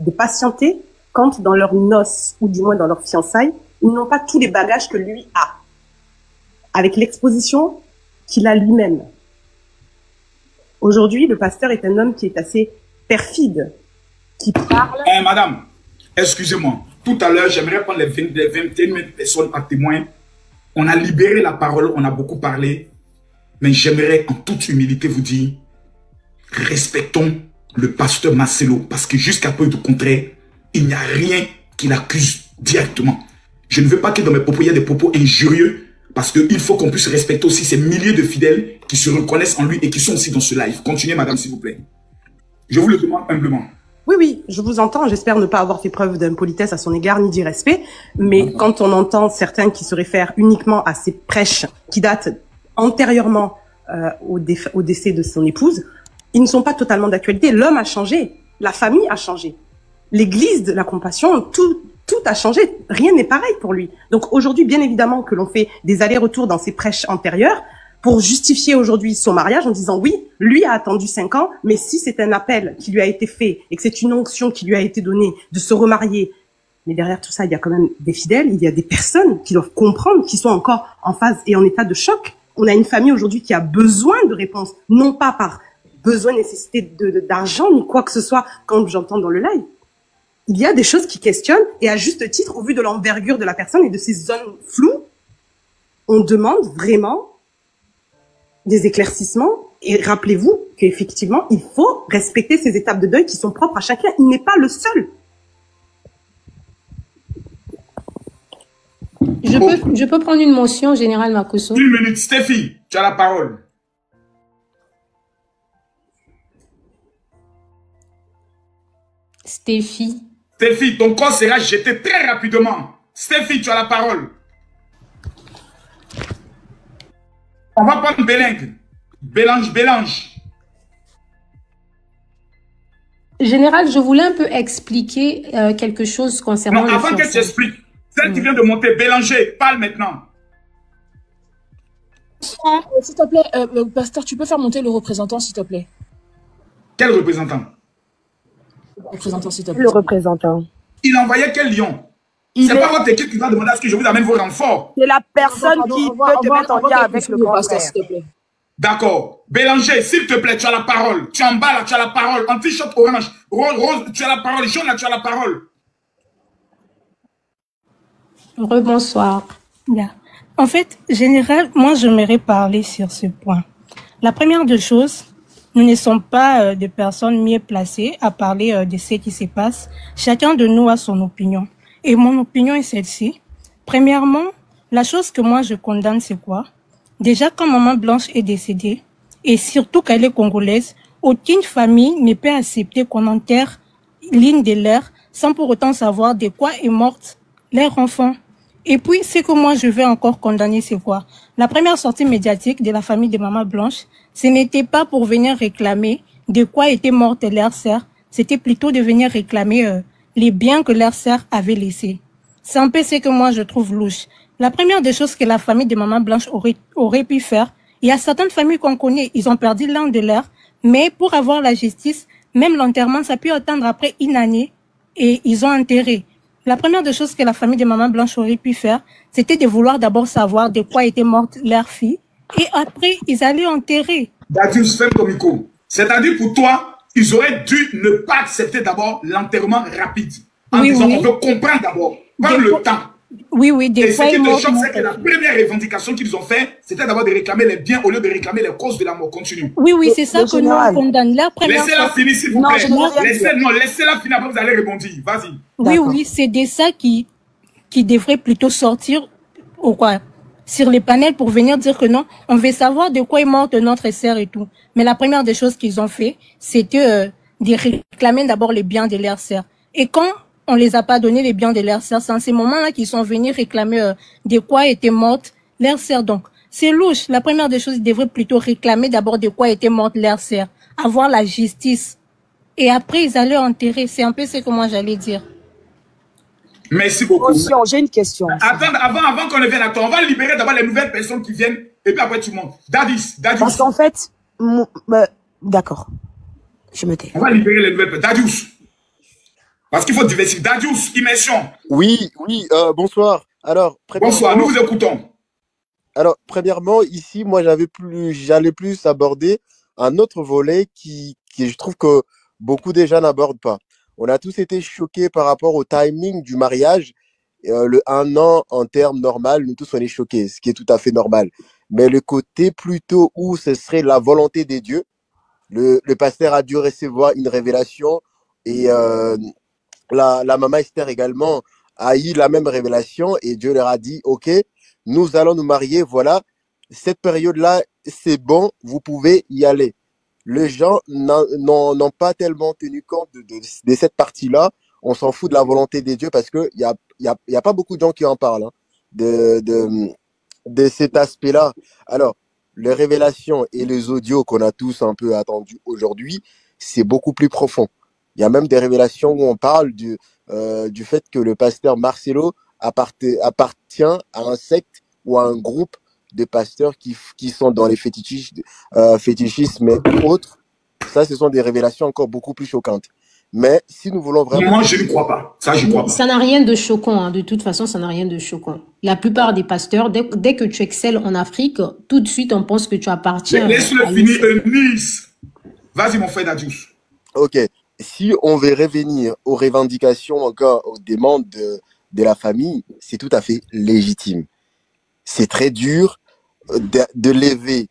de patienter quand dans leurs noces, ou du moins dans leurs fiançailles, ils n'ont pas tous les bagages que lui a, avec l'exposition qu'il a lui-même. Aujourd'hui, le pasteur est un homme qui est assez perfide, qui parle... Madame, excusez-moi. Tout à l'heure, j'aimerais prendre les 21 000 personnes à témoin. On a libéré la parole, on a beaucoup parlé. Mais j'aimerais en toute humilité vous dire, respectons le pasteur Marcelo, parce que jusqu'à peu de contraire, il n'y a rien qui l'accuse directement. Je ne veux pas que dans mes propos, il y ait des propos injurieux, parce qu'il faut qu'on puisse respecter aussi ces milliers de fidèles qui se reconnaissent en lui et qui sont aussi dans ce live. Continuez, madame, s'il vous plaît. Je vous le demande humblement. Oui, je vous entends. J'espère ne pas avoir fait preuve d'impolitesse à son égard ni d'irrespect. Mais quand on entend certains qui se réfèrent uniquement à ces prêches qui datent antérieurement au décès de son épouse, ils ne sont pas totalement d'actualité. L'homme a changé, la famille a changé, l'église de la compassion, tout a changé. Rien n'est pareil pour lui. Donc aujourd'hui, bien évidemment que l'on fait des allers-retours dans ses prêches antérieurs pour justifier aujourd'hui son mariage en disant oui, lui a attendu 5 ans, mais si c'est un appel qui lui a été fait et que c'est une onction qui lui a été donnée de se remarier, mais derrière tout ça, il y a quand même des fidèles, il y a des personnes qui doivent comprendre, qui sont encore en phase et en état de choc. On a une famille aujourd'hui qui a besoin de réponses, non pas par besoin, nécessité d'argent ni quoi que ce soit, comme j'entends dans le live. Il y a des choses qui questionnent et à juste titre, au vu de l'envergure de la personne et de ces zones floues, on demande vraiment des éclaircissements et rappelez-vous qu'effectivement, il faut respecter ces étapes de deuil qui sont propres à chacun. Il n'est pas le seul. Je peux prendre une motion, Général Makosso? 1 minute. Stéphie, tu as la parole. Stéphie, ton corps sera jeté très rapidement. Stéphie, tu as la parole. On va prendre Bélingue. Bélange. Général, je voulais un peu expliquer quelque chose concernant Non, avant que tu expliques, celle qui vient de monter, Bélanger, parle maintenant. S'il te plaît, pasteur, tu peux faire monter le représentant, s'il te plaît. Quel représentant? Le représentant, s'il te plaît. Le représentant. Il envoyait quel lion? C'est pas votre équipe qui va demander à ce que je vous amène vos renforts. C'est la personne qui peut te mettre en lien avec le pasteur, contraire. s'il te plaît. D'accord. Bélanger, s'il te plaît, tu as la parole. Tu es en bas là, tu as la parole. En t-shirt orange. Rose, tu as la parole. Jaune là, tu as la parole. rebonsoir. Bien. En fait, général, moi, j'aimerais parler sur ce point. La première des choses, nous ne sommes pas des personnes mieux placées à parler de ce qui se passe. Chacun de nous a son opinion. Et mon opinion est celle-ci. Premièrement, la chose que moi je condamne, c'est quoi? Déjà, quand Maman Blanche est décédée, et surtout qu'elle est congolaise, aucune famille ne peut accepter qu'on enterre l'une de leurs sans pour autant savoir de quoi est morte leur enfant. Et puis, ce que moi je veux encore condamner, c'est quoi? La première sortie médiatique de la famille de Maman Blanche, ce n'était pas pour venir réclamer de quoi était morte leur sœur, c'était plutôt de venir réclamer les biens que leur sœur avait laissés. C'est un peu ce que moi je trouve louche. La première des choses que la famille de Maman Blanche aurait pu faire, il y a certaines familles qu'on connaît, ils ont perdu l'un de leurs, mais pour avoir la justice, même l'enterrement, ça peut attendre après une année et ils ont enterré. La première des choses que la famille de Maman Blanche aurait pu faire, c'était de vouloir d'abord savoir de quoi était morte leur fille et après, ils allaient enterrer. Dadius, ferme ton micro. C'est-à-dire pour toi, ils auraient dû ne pas accepter d'abord l'enterrement rapide. En disant, on veut comprendre d'abord, prendre le temps. Oui, des et fois, ce qui te choque, c'est que la première revendication qu'ils ont fait, c'était d'abord de réclamer les biens au lieu de réclamer les causes de la mort continue. Oui, c'est ça que nous on condamne. Laissez-la finir, s'il vous plaît. Laissez-la finir, après vous allez rebondir. Vas-y. Oui, c'est de ça qui devrait plutôt sortir ou quoi, sur les panels pour venir dire que non, on veut savoir de quoi est morte notre sœur et tout. Mais la première des choses qu'ils ont fait, c'était de réclamer d'abord les biens de leur sœur. Et quand on les a pas donné les biens de leur sœur, c'est en ces moments-là qu'ils sont venus réclamer de quoi était morte leur sœur. Donc, c'est louche. La première des choses, ils devraient plutôt réclamer d'abord de quoi était morte leur sœur, avoir la justice. Et après, ils allaient enterrer. C'est un peu ce que moi j'allais dire. Merci beaucoup. J'ai une question. Attends, avant qu'on ne vienne à toi, on va libérer d'abord les nouvelles personnes qui viennent et puis après tu montes. Dadis. Parce qu'en fait, d'accord. Je me tais. On va libérer les nouvelles personnes. Dadius. Parce qu'il faut diversifier. Dadius, immersion. Oui, bonsoir. Alors, bonsoir, nous vous écoutons. Alors, premièrement, ici, moi, j'allais plus aborder un autre volet qui je trouve que beaucoup de gens n'abordent pas. On a tous été choqués par rapport au timing du mariage. Le 1 an en termes normal, nous tous on est choqués, ce qui est tout à fait normal. Mais le côté plutôt où ce serait la volonté des dieux, le pasteur a dû recevoir une révélation et la maman Esther également a eu la même révélation et Dieu leur a dit, OK, nous allons nous marier, voilà, cette période-là, c'est bon, vous pouvez y aller. Les gens n'ont pas tellement tenu compte de cette partie-là. On s'en fout de la volonté des dieux parce que y a pas beaucoup de gens qui en parlent hein, de cet aspect-là. Alors, les révélations et les audios qu'on a tous un peu attendus aujourd'hui, c'est beaucoup plus profond. Il y a même des révélations où on parle du fait que le pasteur Marcelo appartient à un secte ou à un groupe de pasteurs qui sont dans les fétichismes et autres. Ça, ce sont des révélations encore beaucoup plus choquantes. Mais si nous voulons vraiment... Moi, je ne crois pas. Ça, je ne crois pas. Ça n'a rien de choquant. Hein. De toute façon, ça n'a rien de choquant. La plupart des pasteurs, dès que tu excelles en Afrique, tout de suite, on pense que tu appartiens... Laisse-le finir, Nice. Vas-y, mon frère Dadius. OK. Si on veut revenir aux revendications, encore aux demandes de la famille, c'est tout à fait légitime. C'est très dur de lever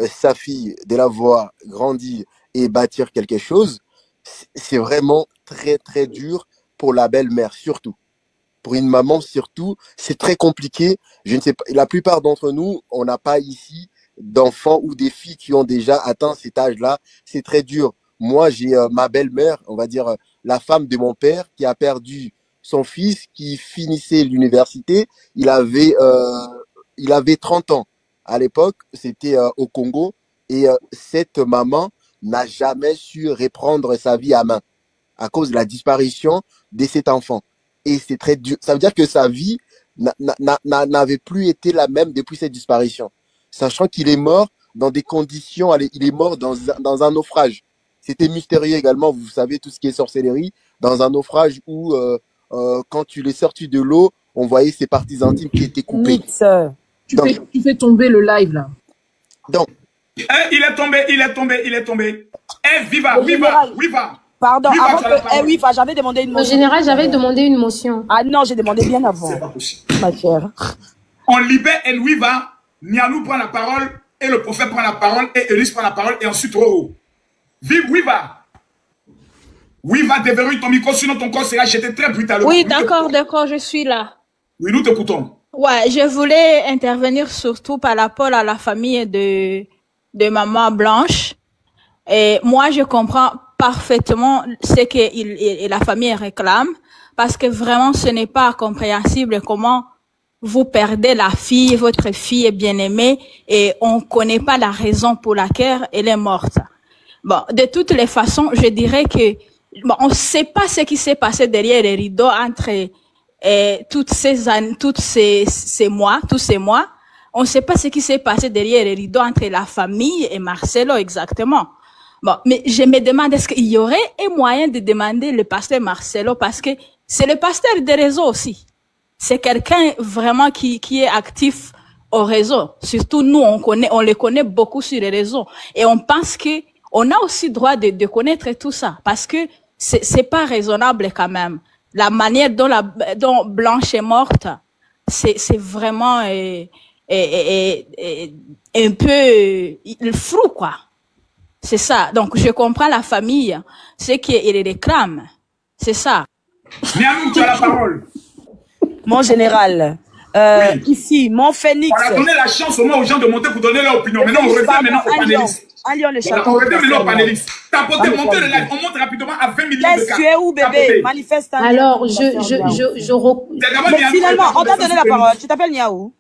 sa fille, de la voir grandir et bâtir quelque chose. C'est vraiment très, très dur pour la belle-mère, surtout. pour une maman surtout, c'est très compliqué. Je ne sais pas, la plupart d'entre nous, on n'a pas ici d'enfants ou des filles qui ont déjà atteint cet âge-là. C'est très dur. Moi, j'ai ma belle-mère, on va dire la femme de mon père, qui a perdu son fils qui finissait l'université. Il avait 30 ans. À l'époque, c'était au Congo. Et cette maman n'a jamais su reprendre sa vie à main à cause de la disparition de cet enfant. Et c'est très dur. Ça veut dire que sa vie n'avait plus été la même depuis cette disparition. Sachant qu'il est mort dans des conditions, il est mort dans un naufrage. C'était mystérieux également, vous savez, tout ce qui est sorcellerie, dans un naufrage où, quand tu l'es sorti de l'eau, on voyait ses parties intimes qui étaient coupées. Tu fais tomber le live, là. Donc. Il est tombé. Viva. Pardon, avant que... j'avais demandé une motion. En général, j'avais demandé une motion. Ah non, j'ai demandé bien avant. C'est pas possible. Ma chère. On libère Enwiva, Nianou prend la parole, et le prophète prend la parole, et Eunice prend la parole, et ensuite Roro. Vive Wiva. Wiva, déverrouille ton micro, sinon ton corps sera jeté très brutalement. Oui, d'accord, je suis là. Oui, nous t'écoutons. Ouais, je voulais intervenir surtout par rapport à la famille de maman Blanche. Et moi, je comprends parfaitement ce que la famille réclame, parce que vraiment, ce n'est pas compréhensible comment vous perdez votre fille est bien-aimée, et on connaît pas la raison pour laquelle elle est morte. Bon, de toutes les façons, je dirais que on ne sait pas ce qui s'est passé derrière les rideaux entre tous ces mois. On ne sait pas ce qui s'est passé derrière les rideaux entre la famille et Marcelo exactement. Bon, mais je me demande, est-ce qu'il y aurait un moyen de demander le pasteur Marcelo, parce que c'est le pasteur des réseaux aussi. C'est quelqu'un vraiment qui est actif au réseau. Surtout nous, on les connaît beaucoup sur les réseaux. Et on pense que on a aussi droit de connaître tout ça, parce que c'est pas raisonnable quand même. La manière dont Blanche est morte, c'est vraiment un peu flou, quoi. C'est ça. Donc, je comprends la famille, ce qu'il réclame. C'est ça. Nianou, tu as la parole. Mon général, oui. Ici, mon phénix. On a donné la chance aux gens de monter pour donner leur opinion. Maintenant, on revient maintenant aux panélistes. On revient maintenant aux panélistes. Tapotez, montez le live. On monte rapidement à 20 millions de cas. Tu es où, bébé? Manifeste. Alors, finalement, on t'a donné la parole. Tu t'appelles Niaou?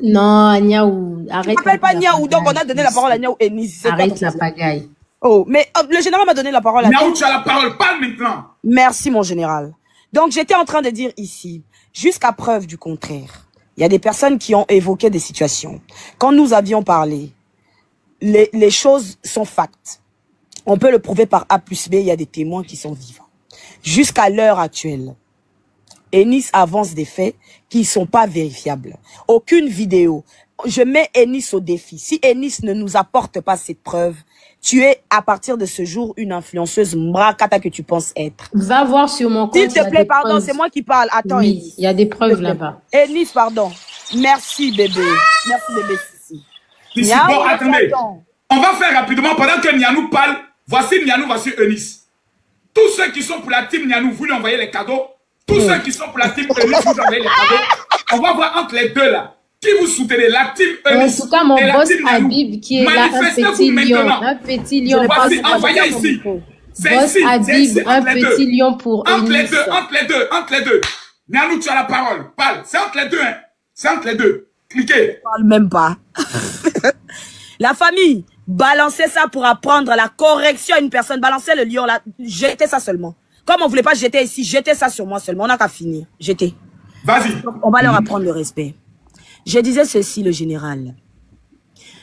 Non, Niaou. Arrête. Tu t'appelles pas Niaou, donc on a donné la parole à Niaou et Nice. Arrête la pagaille. Oh, mais le général m'a donné la parole à Niaou, tu as la parole. Parle maintenant. Merci, mon général. Donc, j'étais en train de dire ici, jusqu'à preuve du contraire, il y a des personnes qui ont évoqué des situations. Quand nous avions parlé, les choses sont facts. On peut le prouver par A plus B, il y a des témoins qui sont vivants. Jusqu'à l'heure actuelle, Eunice avance des faits qui ne sont pas vérifiables. Aucune vidéo. Je mets Eunice au défi. Si Eunice ne nous apporte pas cette preuve, tu es à partir de ce jour une influenceuse mrakata que tu penses être. Va voir sur mon compte. S'il te plaît, pardon, c'est moi qui parle. Attends, oui, Eunice. il y a des preuves là-bas. Eunice, pardon. Merci, bébé. Merci, bébé. Ici, bon, attendez. On va faire rapidement pendant que Nianou parle. Voici Nianou, voici Eunice. Tous ceux qui sont pour la team Nianou, vous lui envoyez les cadeaux. Tous ceux qui sont pour la team Eunice, vous envoyez les cadeaux. On va voir entre les deux là. Qui vous soutenez, la team Eunice? En tout cas, mon boss Habib qui est là, un petit lion. Un petit lion. Voici, envoyez ici. Boss Habib, un petit lion pour Eunice. Entre les deux. Nianou, tu as la parole. Parle. C'est entre les deux, hein. C'est entre les deux. Cliquez. Je parle même pas. La famille, balancez ça pour apprendre la correction à une personne. Balancez le lion là. Jetez ça seulement. Comme on voulait pas jeter ici, jetez ça sur moi seulement. On n'a qu'à finir. Jetez. Vas-y. On va leur apprendre le respect. Je disais ceci, le général.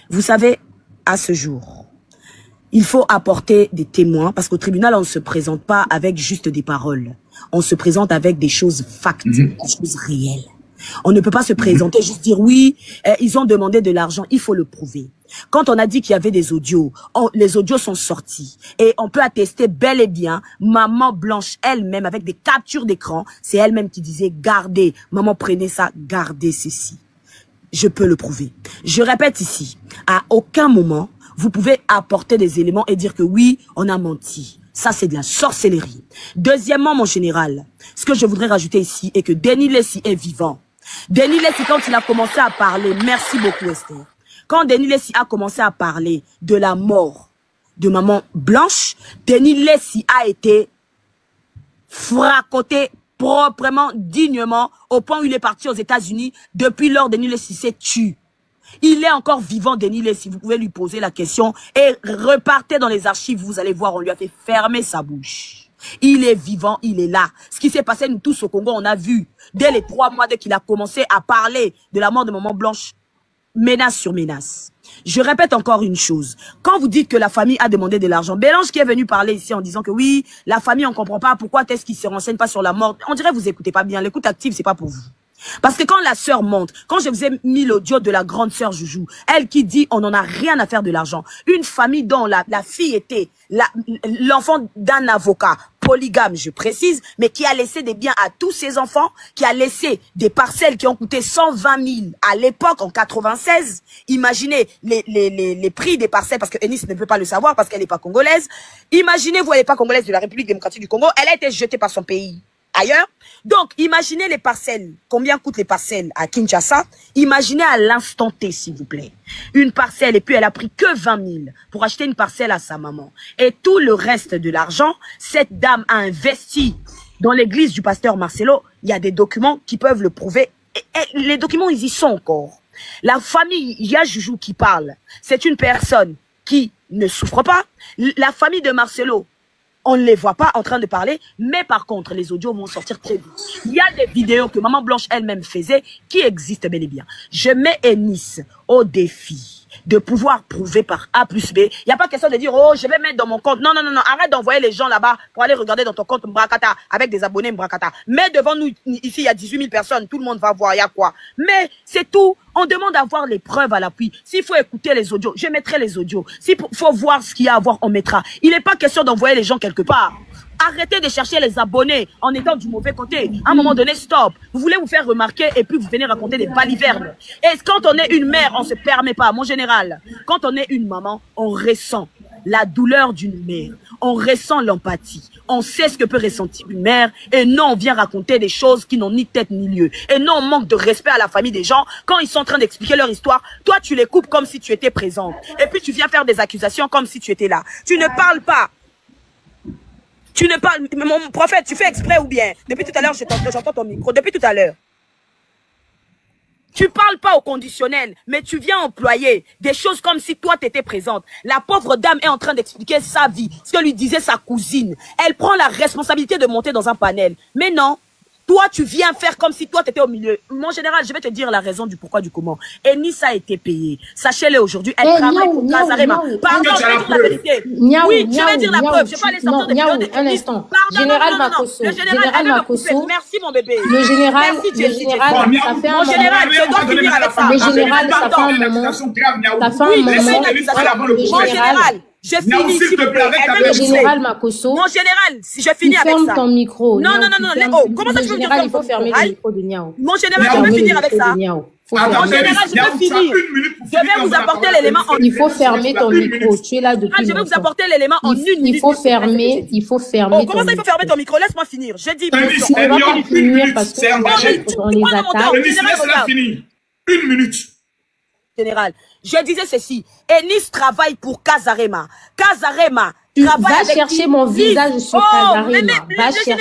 Vous savez, à ce jour, il faut apporter des témoins parce qu'au tribunal, on ne se présente pas avec juste des paroles. On se présente avec des choses facts, des choses réelles. On ne peut pas se présenter, juste dire oui, ils ont demandé de l'argent, il faut le prouver. Quand on a dit qu'il y avait des audios, les audios sont sortis. Et on peut attester bel et bien, maman Blanche elle-même, avec des captures d'écran, c'est elle-même qui disait, gardez, maman prenez ça, gardez ceci. Je peux le prouver. Je répète ici, à aucun moment, vous pouvez apporter des éléments et dire que oui, on a menti. Ça, c'est de la sorcellerie. Deuxièmement, mon général, ce que je voudrais rajouter ici est que Denis Lacy est vivant. Denis Lacy, quand il a commencé à parler, merci beaucoup Esther, quand Denis Lacy a commencé à parler de la mort de maman Blanche, Denis Lacy a été fracoté proprement, dignement, au point où il est parti aux États-Unis. Depuis lors, Denis Lacy s'est tué. Il est encore vivant, Denis Lacy. Vous pouvez lui poser la question et repartez dans les archives. Vous allez voir, on lui a fait fermer sa bouche. Il est vivant, il est là. Ce qui s'est passé, nous tous au Congo, on a vu. Dès les 3 mois, dès qu'il a commencé à parler de la mort de maman Blanche, menace sur menace. Je répète encore une chose. Quand vous dites que la famille a demandé de l'argent, Bélange qui est venu parler ici en disant que oui, la famille, on comprend pas pourquoi est-ce qu'ils se renseignent pas sur la mort. On dirait que vous écoutez pas bien. L'écoute active, c'est pas pour vous. Parce que quand la sœur monte, quand je vous ai mis l'audio de la grande sœur Joujou, elle qui dit on n'en a rien à faire de l'argent. Une famille dont la fille était l'enfant d'un avocat polygame, je précise, mais qui a laissé des biens à tous ses enfants, qui a laissé des parcelles qui ont coûté 120 000 à l'époque, en 96. Imaginez les prix des parcelles, parce que Eunice ne peut pas le savoir, parce qu'elle n'est pas congolaise. Imaginez-vous, elle n'est pas congolaise de la République démocratique du Congo, elle a été jetée par son pays ailleurs. Donc, imaginez les parcelles. Combien coûtent les parcelles à Kinshasa? Imaginez à l'instant T, s'il vous plaît. Une parcelle, et puis elle a pris que 20 000 pour acheter une parcelle à sa maman. Et tout le reste de l'argent, cette dame a investi dans l'église du pasteur Marcelo. Il y a des documents qui peuvent le prouver. Et les documents, ils y sont encore. La famille, il y a Joujou qui parle. C'est une personne qui ne souffre pas. La famille de Marcelo, on ne les voit pas en train de parler, mais par contre, les audios vont sortir très vite. Il y a des vidéos que Maman Blanche elle-même faisait qui existent bel et bien. Je mets Eunice au défi de pouvoir prouver par A plus B. Il n'y a pas question de dire, oh, je vais mettre dans mon compte. Non, non, non, non. Arrête d'envoyer les gens là-bas pour aller regarder dans ton compte Mbrakata avec des abonnés Mbrakata. Mais devant nous, ici, il y a 18 000 personnes. Tout le monde va voir, il y a quoi. Mais c'est tout. On demande d'avoir les preuves à l'appui. S'il faut écouter les audios, je mettrai les audios. S'il faut voir ce qu'il y a à voir, on mettra. Il n'est pas question d'envoyer les gens quelque part. Arrêtez de chercher les abonnés en étant du mauvais côté. À un moment donné, stop. Vous voulez vous faire remarquer et puis vous venez raconter des balivernes. Et quand on est une mère, on se permet pas. Mon général, quand on est une maman, on ressent la douleur d'une mère. On ressent l'empathie. On sait ce que peut ressentir une mère. Et non, on vient raconter des choses qui n'ont ni tête ni lieu. Et non, on manque de respect à la famille des gens. Quand ils sont en train d'expliquer leur histoire, toi, tu les coupes comme si tu étais présente. Et puis, tu viens faire des accusations comme si tu étais là. Tu ne parles pas. Tu ne parles... Mon prophète, tu fais exprès ou bien? Depuis tout à l'heure, j'entends ton micro. Depuis tout à l'heure. Tu parles pas au conditionnel, mais tu viens employer des choses comme si toi t'étais présente. La pauvre dame est en train d'expliquer sa vie, ce que lui disait sa cousine. Elle prend la responsabilité de monter dans un panel. Mais non, toi tu viens faire comme si toi t'étais au milieu. Mon général, je vais te dire la raison du pourquoi du comment. Eunice a été payée. Sachez-le aujourd'hui, elle travaille pour Casarema. Pardon, je vais dire la vérité. Oui, je vais dire la preuve. Je vais pas aller sortir des vidéos de Eunice. Pardon, général Makosso. Le général Makosso. Merci mon bébé. Le général, ça fait un moment. Mon général, je dois finir avec ça. Le général, ça fait un moment. Ça fait un moment. Mon général. Je finis, s'il te plaît, le général Makosso. Mon général, si je finis avec ça. Ferme ton micro. Non, non, non, non. Oh, comment ça, tu veux dire il faut fermer le micro de Niao. Mon général, je veux finir avec ça. Mon général, je veux finir. Je vais vous apporter l'élément en... Il faut fermer ton micro. Tu es là depuis Je vais vous apporter l'élément en 1 minute. Il faut fermer Oh, comment ça, il faut fermer ton micro? Laisse-moi finir. Je dis... Tu ne vas pas finir parce qu'on les attaque. Laisse-la finir. 1 minute. Général, je disais ceci. Eunice travaille pour Casarema. Casarema tu vas chercher mon visage sur Casarema. Va chercher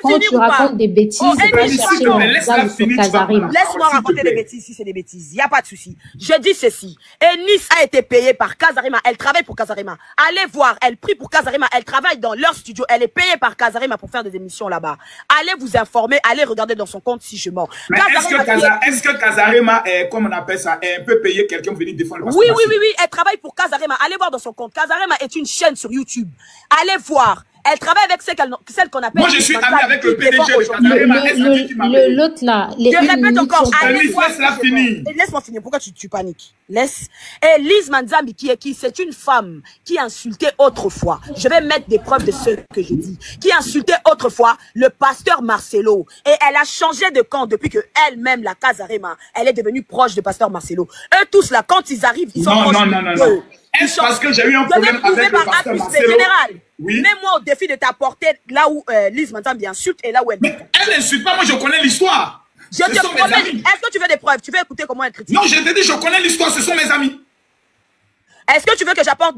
quand tu racontes des bêtises. Va chercher mon visage sur Casarema. Laisse-moi raconter des bêtises si c'est des bêtises. Il n'y a pas de souci. Je dis ceci. Eunice a été payée par Casarema. Elle travaille pour Casarema. Allez voir. Elle prie pour Casarema. Elle travaille dans leur studio. Elle est payée par Casarema pour faire des émissions là-bas. Allez vous informer. Allez regarder dans son compte si je mens. Mais est-ce que Casarema est, comme on appelle ça, est un peu payé quelqu'un pour venir défendre le Oui. Elle travaille pour Casarema. Allez voir dans son compte. Casarema est une chaîne sur YouTube. Allez voir. Elle travaille avec celle qu'on appelle... Moi, je suis ami avec le PDG de Casarema. L'autre là... Je répète encore. Laisse-la finir. Laisse-moi finir. Pourquoi tu paniques? Laisse. Et Lise Manzambi, c'est une femme qui insultait autrefois. Je vais mettre des preuves de ce que je dis. Qui insultait autrefois le pasteur Marcelo. Et elle a changé de camp depuis que elle-même, la Casarema, elle est devenue proche de pasteur Marcelo. Eux tous là, quand ils arrivent, ils sont proches. Non. Est-ce parce que j'ai eu un problème avec le pasteur Marcelo? Général. Oui. Mets-moi au défi de t'apporter là où Lise m'entend bien insulte et là où elle... Mais elle n'insulte pas, moi je connais l'histoire. Je te promets, est-ce que tu veux des preuves? Tu veux écouter comment elle critique? Non, je te dis, je connais l'histoire, ce sont mes amis. Est-ce que tu veux que j'apporte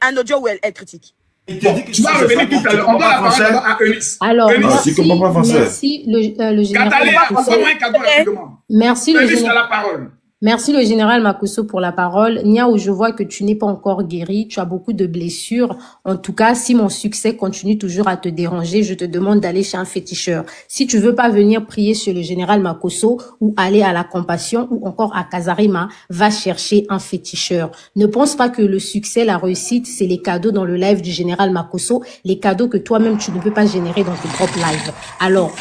un audio où elle critique? Tu vas revenir tout à l'heure. On doit la parole à Eunice. Alors, Eunice. merci le général Makosso. Merci le général. Merci le général Makosso pour la parole. Niao, je vois que tu n'es pas encore guéri, tu as beaucoup de blessures. En tout cas, si mon succès continue toujours à te déranger, je te demande d'aller chez un féticheur. Si tu veux pas venir prier chez le général Makosso ou aller à la Compassion ou encore à Casarima, va chercher un féticheur. Ne pense pas que le succès, la réussite, c'est les cadeaux dans le live du général Makosso, les cadeaux que toi-même tu ne peux pas générer dans tes propres lives. Alors,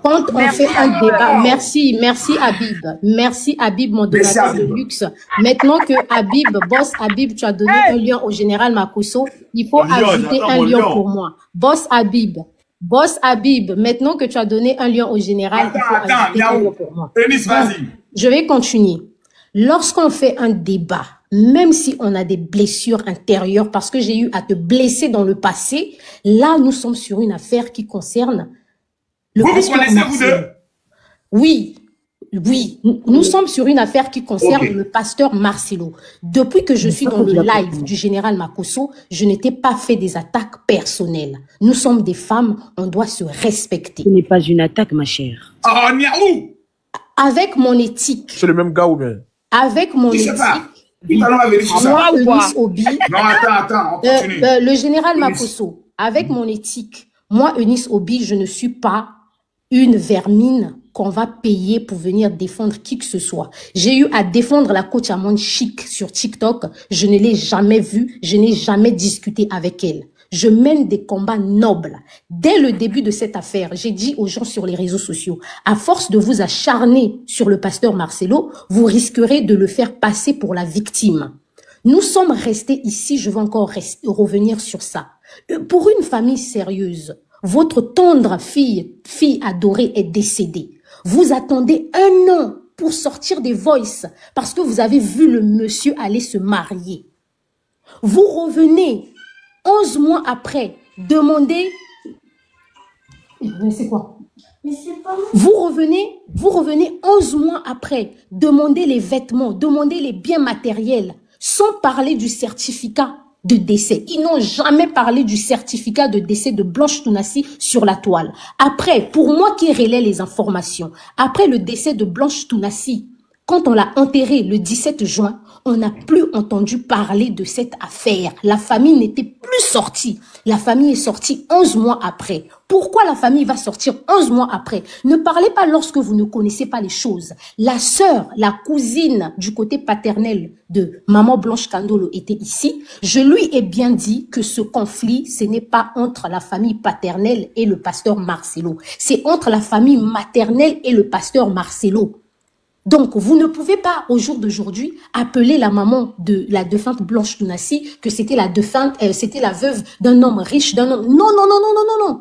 quand on fait un débat, merci Habib. Merci Habib, mon donateur de luxe. Maintenant que Habib, boss Habib, tu as donné un lion au général Makosso, il faut ajouter un lion pour moi. Boss Habib, maintenant que tu as donné un lion au général, il faut ajouter un lion pour moi. Je vais continuer. Lorsqu'on fait un débat, même si on a des blessures intérieures, parce que j'ai eu à te blesser dans le passé, là, nous sommes sur une affaire qui concerne le pasteur Marcelo. Vous deux? Oui, nous sommes sur une affaire qui concerne le pasteur Marcelo. Depuis que je suis dans le live du général Makosso, je n'étais pas fait des attaques personnelles. Nous sommes des femmes, on doit se respecter. Ce n'est pas une attaque, ma chère. Ah, Niaou! Avec mon éthique. C'est le même gars ou bien? Avec mon éthique. Moi, Eunice Obi. Non, attends, on continue. Le général Makosso, avec mon éthique, moi, Eunice Obi, je ne suis pas une vermine qu'on va payer pour venir défendre qui que ce soit. J'ai eu à défendre la coach Amande Chic sur TikTok. Je ne l'ai jamais vue. Je n'ai jamais discuté avec elle. Je mène des combats nobles. Dès le début de cette affaire, j'ai dit aux gens sur les réseaux sociaux, à force de vous acharner sur le pasteur Marcelo, vous risquerez de le faire passer pour la victime. Nous sommes restés ici, je vais encore revenir sur ça. Pour une famille sérieuse, votre tendre fille adorée est décédée. Vous attendez 1 an pour sortir des voices parce que vous avez vu le monsieur aller se marier. Vous revenez 11 mois après, demander... C'est quoi? Vous revenez 11 mois après, demander les vêtements, demander les biens matériels, sans parler du certificat de décès. Ils n'ont jamais parlé du certificat de décès de Blanche Tounassi sur la toile. Après, pour moi qui relaie les informations, après le décès de Blanche Tounassi, quand on l'a enterré le 17 juin, on n'a plus entendu parler de cette affaire. La famille n'était plus sortie. La famille est sortie 11 mois après. Pourquoi la famille va sortir 11 mois après? Ne parlez pas lorsque vous ne connaissez pas les choses. La sœur, la cousine du côté paternel de maman Blanche Kandolo était ici. Je lui ai bien dit que ce conflit, ce n'est pas entre la famille paternelle et le pasteur Marcelo. C'est entre la famille maternelle et le pasteur Marcelo. Donc, vous ne pouvez pas, au jour d'aujourd'hui, appeler la maman de la défunte Blanche Tounassi que c'était la défunte, c'était la veuve d'un homme riche, d'un homme... Non.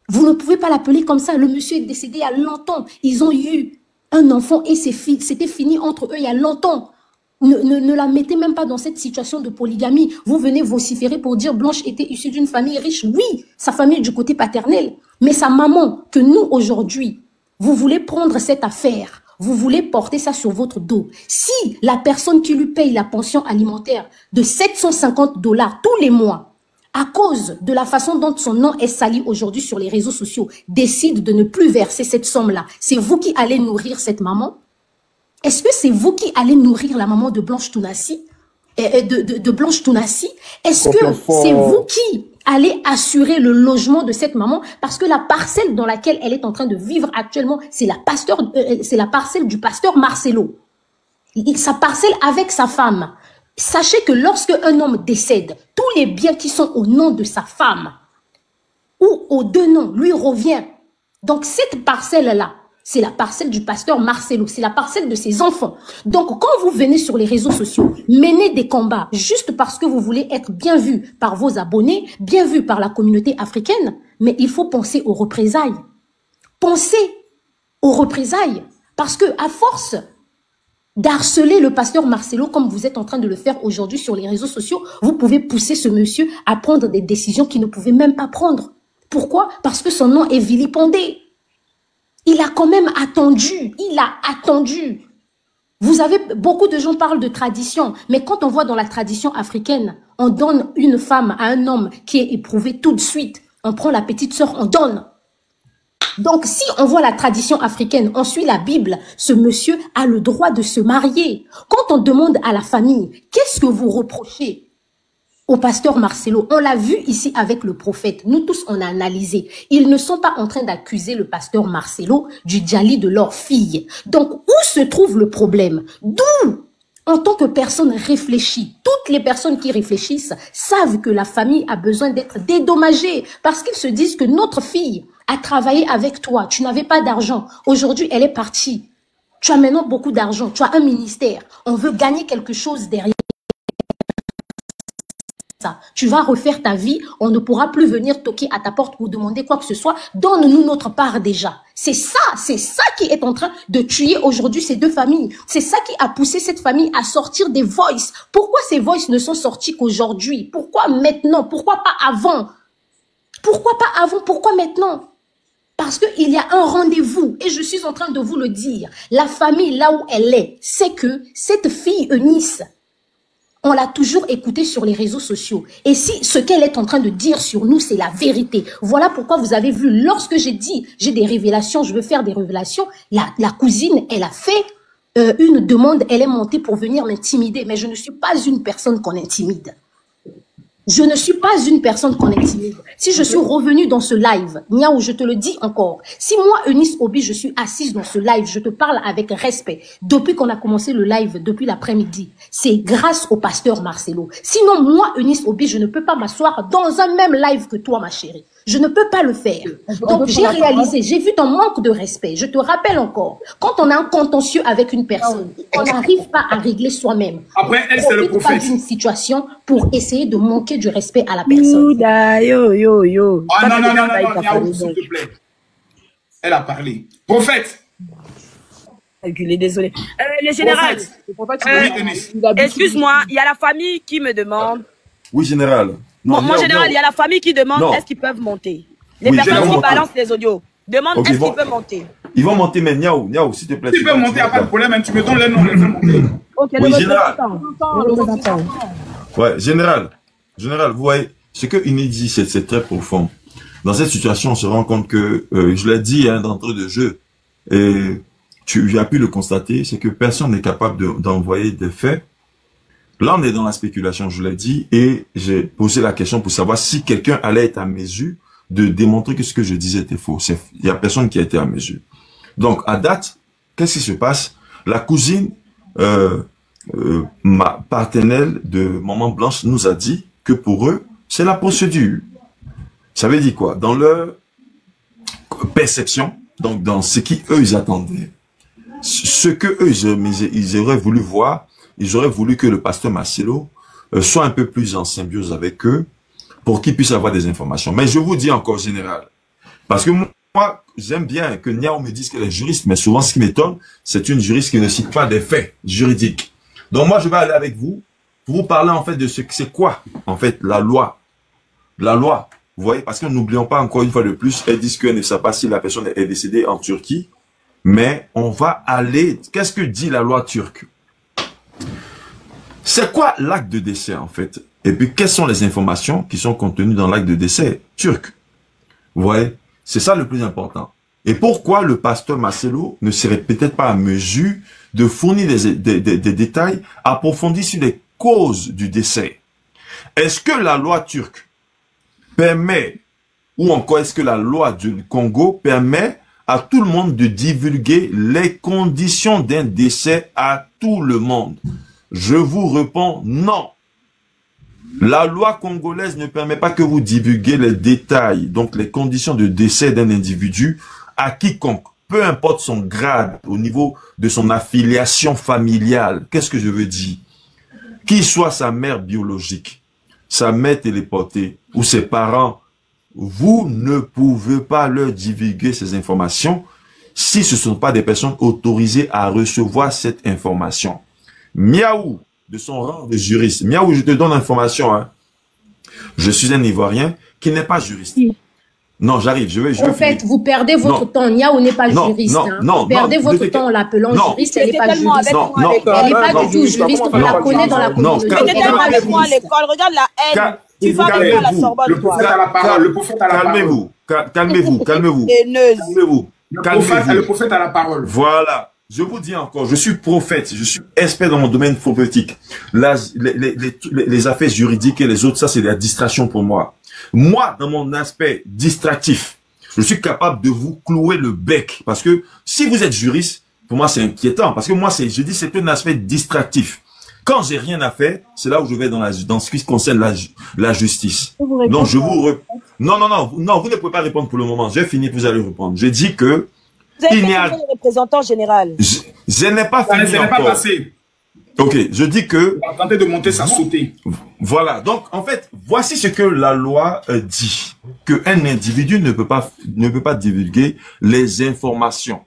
Vous ne pouvez pas l'appeler comme ça. Le monsieur est décédé il y a longtemps. Ils ont eu un enfant et c'était fini entre eux il y a longtemps. Ne la mettez même pas dans cette situation de polygamie. Vous venez vociférer pour dire Blanche était issue d'une famille riche. Oui, sa famille du côté paternel. Mais sa maman, que nous, aujourd'hui, vous voulez prendre cette affaire, vous voulez porter ça sur votre dos. Si la personne qui lui paye la pension alimentaire de 750 $ tous les mois, à cause de la façon dont son nom est sali aujourd'hui sur les réseaux sociaux, décide de ne plus verser cette somme-là, c'est vous qui allez nourrir cette maman? Est-ce que c'est vous qui allez nourrir la maman de Blanche Tounassi? De Blanche Tounassi? Est-ce que c'est vous qui allez assurer le logement de cette maman? Parce que la parcelle dans laquelle elle est en train de vivre actuellement, c'est la parcelle du pasteur Marcelo. Sa parcelle avec sa femme. Sachez que lorsque un homme décède, tous les biens qui sont au nom de sa femme ou aux deux noms lui revient. Donc cette parcelle-là, c'est la parcelle du pasteur Marcelo, c'est la parcelle de ses enfants. Donc, quand vous venez sur les réseaux sociaux, menez des combats juste parce que vous voulez être bien vu par vos abonnés, bien vu par la communauté africaine, mais il faut penser aux représailles. Pensez aux représailles, parce que à force d'harceler le pasteur Marcelo comme vous êtes en train de le faire aujourd'hui sur les réseaux sociaux. Vous pouvez pousser ce monsieur à prendre des décisions qu'il ne pouvait même pas prendre. Pourquoi? Parce que son nom est vilipendé. Il a quand même attendu. Il a attendu. Vous avez, beaucoup de gens parlent de tradition, mais quand on voit dans la tradition africaine, on donne une femme à un homme qui est éprouvé tout de suite. On prend la petite sœur, on donne. Donc, si on voit la tradition africaine, on suit la Bible, ce monsieur a le droit de se marier. Quand on demande à la famille, qu'est-ce que vous reprochez au pasteur Marcelo? On l'a vu ici avec le prophète. Nous tous, on a analysé. Ils ne sont pas en train d'accuser le pasteur Marcelo du djali de leur fille. Donc, où se trouve le problème? D'où, en tant que personne réfléchie, toutes les personnes qui réfléchissent savent que la famille a besoin d'être dédommagée parce qu'ils se disent que notre fille a travaillé avec toi. Tu n'avais pas d'argent. Aujourd'hui, elle est partie. Tu as maintenant beaucoup d'argent. Tu as un ministère. On veut gagner quelque chose derrière. Tu vas refaire ta vie, on ne pourra plus venir toquer à ta porte ou demander quoi que ce soit. Donne-nous notre part déjà. C'est ça qui est en train de tuer aujourd'hui ces deux familles. C'est ça qui a poussé cette famille à sortir des voices. Pourquoi ces voices ne sont sorties qu'aujourd'hui? Pourquoi maintenant? Pourquoi pas avant? Pourquoi pas avant? Pourquoi maintenant? Parce qu'il y a un rendez-vous et je suis en train de vous le dire. La famille, là où elle est, c'est que cette fille Eunice, on l'a toujours écoutée sur les réseaux sociaux. Et si ce qu'elle est en train de dire sur nous, c'est la vérité. Voilà pourquoi vous avez vu, lorsque j'ai dit, j'ai des révélations, je veux faire des révélations, la cousine, elle a fait une demande, elle est montée pour venir m'intimider. Mais je ne suis pas une personne qu'on intimide. Je ne suis pas une personne qu'on intimide. Si je suis revenue dans ce live, Niaou, je te le dis encore, si moi, Eunice Obi, je suis assise dans ce live, je te parle avec respect, depuis qu'on a commencé le live, depuis l'après-midi, c'est grâce au pasteur Marcelo. Sinon, moi, Eunice Obi, je ne peux pas m'asseoir dans un même live que toi, ma chérie. Je ne peux pas le faire. Donc, j'ai réalisé, j'ai vu ton manque de respect. Je te rappelle encore, quand on a un contentieux avec une personne, on n'arrive pas à régler soi-même. Après, elle, c'est le prophète. D'une situation pour essayer de manquer du respect à la personne. Ah non, s'il te plaît. Elle a parlé. Prophète. Désolé. Le général, excuse-moi, il y a la famille qui me demande. Oui, général. Non, mon général, il y a la famille qui demande est-ce qu'ils peuvent monter. Les personnes qui balancent les audios demandent est-ce qu'ils peuvent monter. Ils vont monter, mais Niaou, s'il te plaît. Tu peux monter, il n'y a pas de problème, tu me donnes les noms, les monter. Ok, oui, général. Ouais, général, vous voyez, ce que Inédit, c'est très profond. Dans cette situation, on se rend compte que, je l'ai dit d'entrée de jeu, et tu as pu le constater, c'est que personne n'est capable d'envoyer des faits. Là, on est dans la spéculation, je l'ai dit, et j'ai posé la question pour savoir si quelqu'un allait être à mesure de démontrer que ce que je disais était faux. Il y a personne qui a été à mesure. Donc, à date, qu'est-ce qui se passe? La cousine, ma partenaire de Maman Blanche nous a dit que pour eux, c'est la procédure. Ça veut dire quoi? Dans leur perception, donc dans ce qu'eux, ils attendaient, ce que eux, ils auraient voulu voir, ils auraient voulu que le pasteur Marcelo soit un peu plus en symbiose avec eux pour qu'ils puissent avoir des informations. Mais je vous dis encore, général, parce que moi, j'aime bien que Niao me dise qu'elle est juriste, mais souvent, ce qui m'étonne, c'est une juriste qui ne cite pas des faits juridiques. Donc moi, je vais aller avec vous pour vous parler en fait de ce que c'est quoi, en fait, la loi. La loi, vous voyez, parce que n'oublions pas encore une fois de plus, elles disent qu'elles ne savent pas si la personne est décédée en Turquie, mais on va aller, qu'est-ce que dit la loi turque? C'est quoi l'acte de décès en fait? Et puis quelles sont les informations qui sont contenues dans l'acte de décès turc? Vous voyez? C'est ça le plus important. Et pourquoi le pasteur Marcelo ne serait peut-être pas à mesure de fournir des détails approfondis sur les causes du décès? Est-ce que la loi turque permet, ou encore est-ce que la loi du Congo permet à tout le monde de divulguer les conditions d'un décès à tout le monde? Je vous réponds non. La loi congolaise ne permet pas que vous divulguiez les détails, donc les conditions de décès d'un individu à quiconque, peu importe son grade au niveau de son affiliation familiale. Qu'est-ce que je veux dire? Qu'il soit sa mère biologique, sa mère téléportée ou ses parents, vous ne pouvez pas leur divulguer ces informations si ce ne sont pas des personnes autorisées à recevoir cette information. Miaou, de son rang de juriste. Miaou, je te donne l'information. Hein. Je suis un Ivoirien qui n'est pas juriste. Non, j'arrive, je vais en fait, finir. vous perdez votre temps. Niaou n'est pas juriste. Vous perdez votre temps en l'appelant juriste, elle n'est pas juriste. Elle n'est pas du tout juriste, on la connaît dans la communauté. Tu étais tellement avec moi à l'école, regarde la haine. Tu vas avec moi à la Sorbonne. Le prophète à la parole, le prophète à la parole. Calmez-vous, calmez-vous, calmez-vous. Calmez-vous. Le prophète à la parole. Voilà. Je vous dis encore, je suis prophète, je suis expert dans mon domaine prophétique. Là, les affaires juridiques et les autres, ça c'est de la distraction pour moi. Moi, dans mon aspect distractif, je suis capable de vous clouer le bec. Parce que si vous êtes juriste, pour moi c'est inquiétant. Parce que moi, je dis c'est un aspect distractif. Quand j'ai rien à faire, c'est là où je vais dans ce qui concerne la justice. Donc je vous non, vous ne pouvez pas répondre pour le moment. J'ai fini, vous allez répondre. Je dis que vous avez fait le représentant général. Je n'ai pas fini ça n'est pas passé. Ok, je dis que... On va tenter de monter, ça sauter. Voilà, donc en fait, voici ce que la loi dit. Qu'un individu ne peut pas divulguer les informations.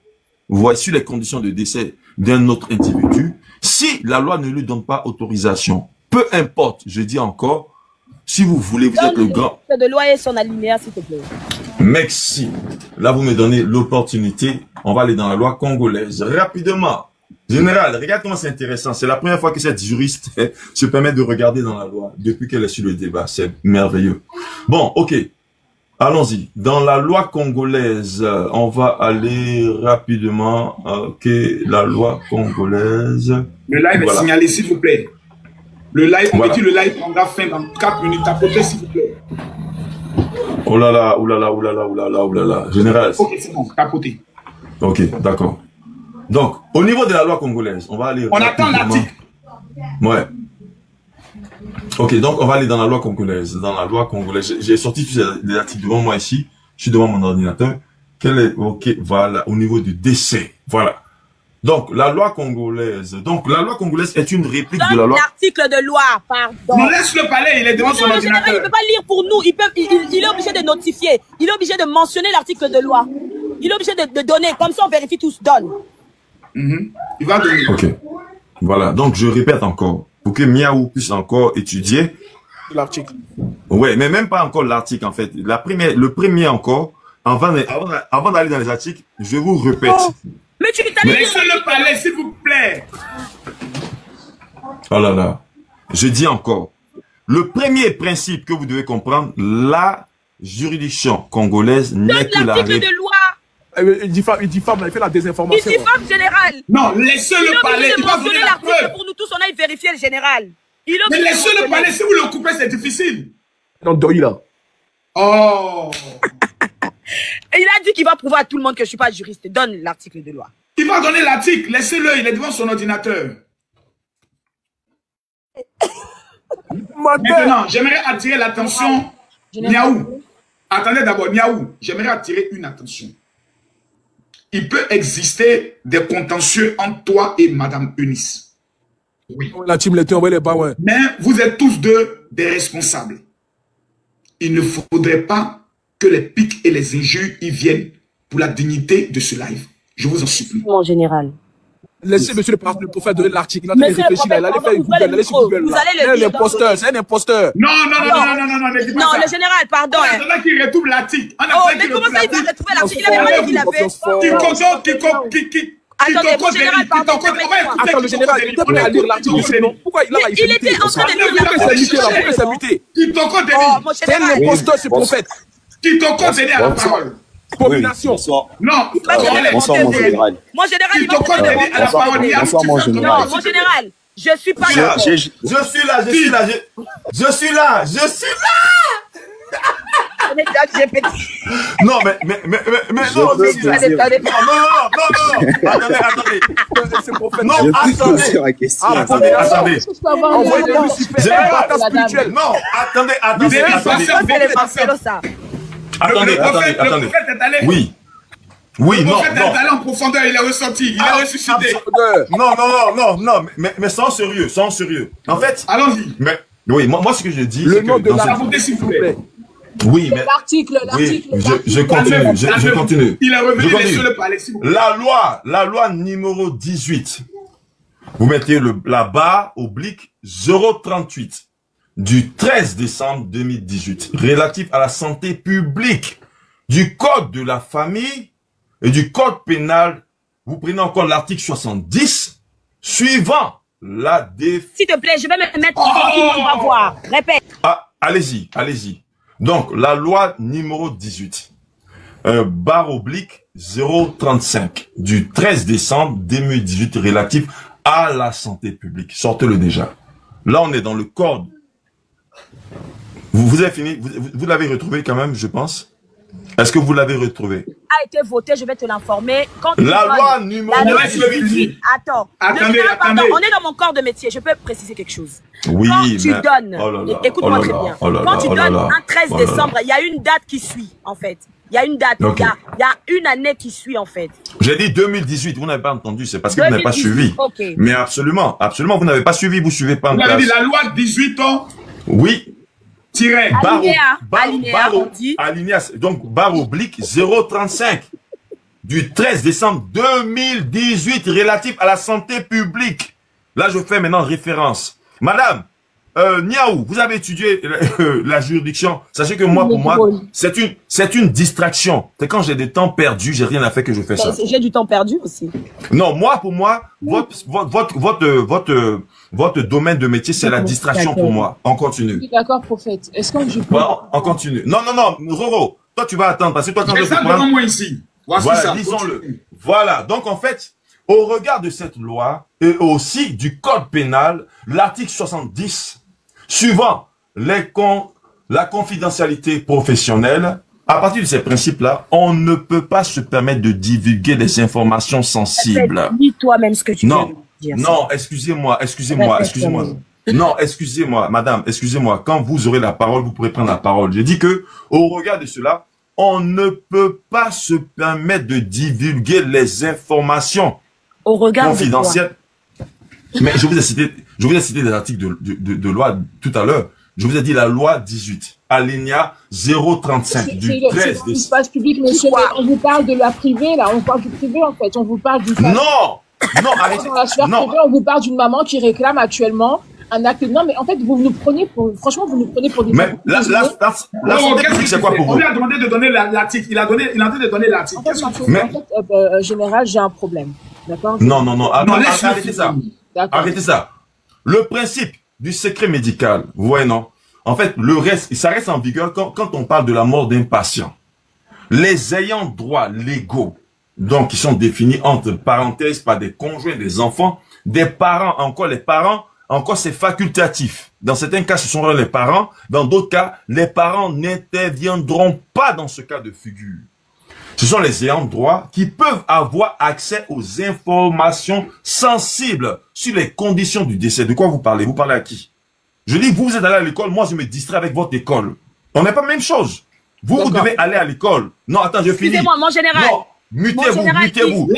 Voici les conditions de décès d'un autre individu. Si la loi ne lui donne pas autorisation, peu importe, je dis encore, si vous voulez, vous êtes le grand... de loi et son alinéa, s'il te plaît. Merci. Là, vous me donnez l'opportunité. On va aller dans la loi congolaise. Rapidement. Général, regarde comment c'est intéressant. C'est la première fois que cette juriste se permet de regarder dans la loi depuis qu'elle est sur le débat. C'est merveilleux. Bon, ok. Allons-y. Dans la loi congolaise, on va aller rapidement. Ok, la loi congolaise. Le live est signalé, s'il vous plaît. Le live, on dit le live prendra fin dans 4 minutes. Tapotez, s'il vous plaît. Oh là là, oh là là, oh là là, oh là là, oh là là. Général. Ok, c'est bon, tapotez. Ok, d'accord. Donc, au niveau de la loi congolaise, on va aller... On attend l'article. Ouais. Ok, donc on va aller dans la loi congolaise. Dans la loi congolaise, j'ai sorti tous les articles devant moi ici. Je suis devant mon ordinateur. Ok, voilà, au niveau du décès. Voilà. Donc, la loi congolaise. Donc, la loi congolaise est une réplique de la loi... L'article de loi, pardon. Non, laisse-le parler, il est devant son ordinateur. Il ne peut pas lire pour nous. Il est obligé de notifier. Il est obligé de mentionner l'article de loi. Il est obligé de donner. Comme ça, on vérifie tous. Donne. Il va donner. Ok. Voilà. Donc, je répète encore. Pour que Miaou puisse encore étudier. L'article. Ouais, mais même pas encore l'article, en fait. Le premier encore. Avant d'aller dans les articles, je vous répète. Oh. Mais tu laissez-le parler, s'il vous plaît. Oh là là. Je dis encore. Le premier principe que vous devez comprendre, la juridiction congolaise n'est que la réplique de loi. Il diffame, il fait la désinformation. Il diffame général. Non, laissez-le parler. Il va donner l'article pour nous tous, on aille vérifier le général. Mais laissez-le parler, si vous le coupez, c'est difficile. Non, Doi là. Oh. Et il a dit qu'il va prouver à tout le monde que je ne suis pas juriste. Donne l'article de loi. Il va donner l'article, laissez-le, il est devant son ordinateur. Maintenant, j'aimerais attirer l'attention. Niaou. Attendez d'abord, Niaou. J'aimerais attirer une attention. Il peut exister des contentieux entre toi et Madame Eunice. Oui. La team l'était, on va les pas, ouais. Mais vous êtes tous deux des responsables. Il ne faudrait pas que les pics et les injures y viennent pour la dignité de ce live. Je vous en supplie. Mon général. Laissez monsieur le prophète donner l'article. Il a réfléchi là, il allait faire Google, il allait sur Google. C'est un imposteur, c'est un imposteur. Non. Non, le général, pardon. On attendait qu'il retrouve l'article. Oh, mais comment ça il va retrouver l'article? Il avait pas dit qu'il l'avait. Attendez, mon général, pardon. Attends, le général, il était prêt à lire l'article. Pourquoi il a Il était en train de lire l'article. Pourquoi il s'est muté? C'est un imposteur, ce prophète. Kitoko Dédé à la parole. Combination. Non, bonsoir mon général. Mon général, il va Dédé à la parole. Bonsoir mon général. Non, mon général, je suis pas là. Je suis là. Non, mais non, attendez. Non, attendez. Non, attendez. Oui. Le prophète est allé en profondeur, il est ressorti, il est ressuscité. Non, mais sans sérieux. En fait, allons-y. Mais oui, moi ce que je dis, le nom de la s'il vous plaît. Oui, mais... L'article, oui, je continue, je continue. Il est revenu, laissez-le parler, s'il vous plaît. La loi numéro 18, vous mettez la barre oblique 038 du 13 décembre 2018, relatif à la santé publique, du code de la famille et du code pénal. Vous prenez encore l'article 70, suivant la définition. S'il te plaît, je vais me mettre on va voir. Répète. Ah, allez-y, allez-y. Donc, la loi numéro 18, barre oblique 035 du 13 décembre 2018 relatif à la santé publique. Sortez-le déjà. Là, on est dans le code. Vous avez fini? Vous l'avez retrouvé quand même, je pense? Est-ce que vous l'avez retrouvé? A été voté, je vais te l'informer. La loi numéro 18. Attends. Attendez. On est dans mon corps de métier. Je peux préciser quelque chose. Oui, quand tu donnes, écoute-moi très bien. Quand tu donnes un 13 décembre, il y a une date qui suit, en fait. Il y a une date, il y a une année qui suit, en fait. J'ai dit 2018, vous n'avez pas entendu, c'est parce que vous n'avez pas suivi. Okay. Mais absolument, vous n'avez pas suivi, vous suivez pas. Vous avez dit la loi 18 ans. Oui. Tiret. Alinéa, donc barre oblique 035 du 13 décembre 2018 relatif à la santé publique. Là, je fais maintenant référence. Madame, Niaou, vous avez étudié la juridiction. Sachez que moi, pour moi, c'est une distraction. C'est quand j'ai des temps perdus, j'ai rien à faire que je fais ça. J'ai du temps perdu aussi. Non, moi, pour moi, votre domaine de métier, c'est la distraction pour moi. On continue. D'accord, prophète. Est-ce qu'on on continue. Non, Roro, toi, tu vas attendre parce que toi, quand je prends devant moi ici. Voilà, disons-le. Voilà. Donc, en fait, au regard de cette loi et aussi du code pénal, l'article 70, suivant la confidentialité professionnelle, à partir de ces principes-là, on ne peut pas se permettre de divulguer des informations sensibles. Dis toi-même ce que tu veux dire. Non, excusez-moi. Non, excusez-moi, madame, excusez-moi. Quand vous aurez la parole, vous pourrez prendre la parole. J'ai dit que, au regard de cela, on ne peut pas se permettre de divulguer les informations au regard confidentielles. Mais je vous ai cité des articles de loi tout à l'heure. Je vous ai dit la loi 18, alinéa 035 du 13 décembre. Espace public, monsieur, on vous parle de la privée, là, on parle du privé, en fait. On vous parle du... Non, arrêtez. Dans la sphère privée, on vous parle d'une maman qui réclame actuellement un acte. Non, mais en fait, vous nous prenez pour... Franchement, vous nous prenez pour des... Mais la santé publique, c'est quoi pour vous? On lui a demandé de donner l'article. Il a demandé de donner l'article. En fait, général, j'ai un problème. D'accord? Non. Arrêtez ça. Arrêtez ça. Le principe du secret médical, vous voyez, non? En fait, le reste, ça reste en vigueur quand on parle de la mort d'un patient. Les ayants droit légaux, donc qui sont définis entre parenthèses par des conjoints, des enfants, des parents, encore c'est facultatif. Dans certains cas, ce sont les parents. Dans d'autres cas, les parents n'interviendront pas dans ce cas de figure. Ce sont les ayants droit qui peuvent avoir accès aux informations sensibles sur les conditions du décès. De quoi vous parlez? Vous parlez à qui? Je dis, vous êtes allé à l'école, moi je me distrais avec votre école. On n'est pas la même chose. Vous devez aller à l'école. Non, attends, je finis. Excusez-moi, mon général. Non, mutez-vous.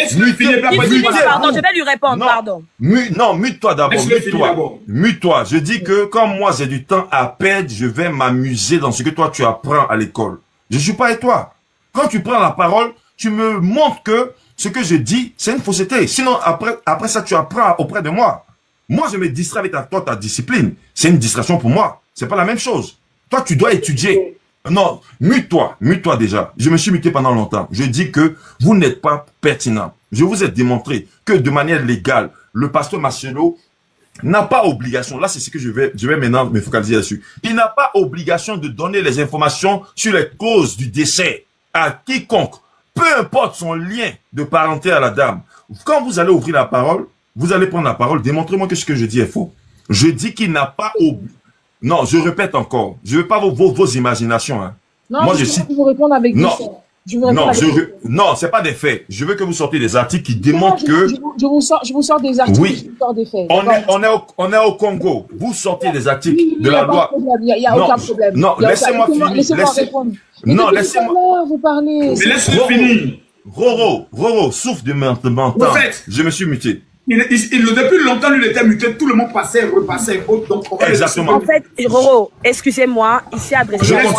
Pardon, je vais lui répondre, pardon. Non, mute-toi d'abord, mute-toi. Je dis que quand moi j'ai du temps à perdre, je vais m'amuser dans ce que toi tu apprends à l'école. Je suis pas avec toi. Quand tu prends la parole, tu me montres que ce que je dis, c'est une fausseté. Sinon, après ça, tu apprends auprès de moi. Moi, je me distrais avec ta discipline. C'est une distraction pour moi. C'est pas la même chose. Toi, tu dois étudier. Non, mute-toi déjà. Je me suis muté pendant longtemps. Je dis que vous n'êtes pas pertinent. Je vous ai démontré que de manière légale, le pasteur Marcelo n'a pas obligation. Là, c'est ce que je vais maintenant me focaliser là-dessus. Il n'a pas obligation de donner les informations sur les causes du décès à quiconque, peu importe son lien de parenté à la dame. Quand vous allez ouvrir la parole, vous allez prendre la parole, démontrez-moi que ce que je dis est faux. Je dis qu'il n'a pas... Non, je répète encore. Je ne veux pas vos imaginations. Hein. Non, moi, je vous répondre avec des faits. Non, c'est pas des faits. Je veux que vous sortiez des articles qui démontrent que... Je vous sors des articles, oui. Je vous sors des faits. On est au Congo. Vous sortez des articles de la loi. Il n'y a aucun problème. Non, laissez-moi finir. Laissez-moi répondre. Non, laissez-moi... Vous parlez. Mais laissez-le finir. Roro, souffle de maintenant. En fait, je me suis muté. Depuis longtemps, lui, il était muté. Tout le monde passait, repassait. Donc, exactement. En fait, Roro, excusez-moi, il s'est adressé à moi.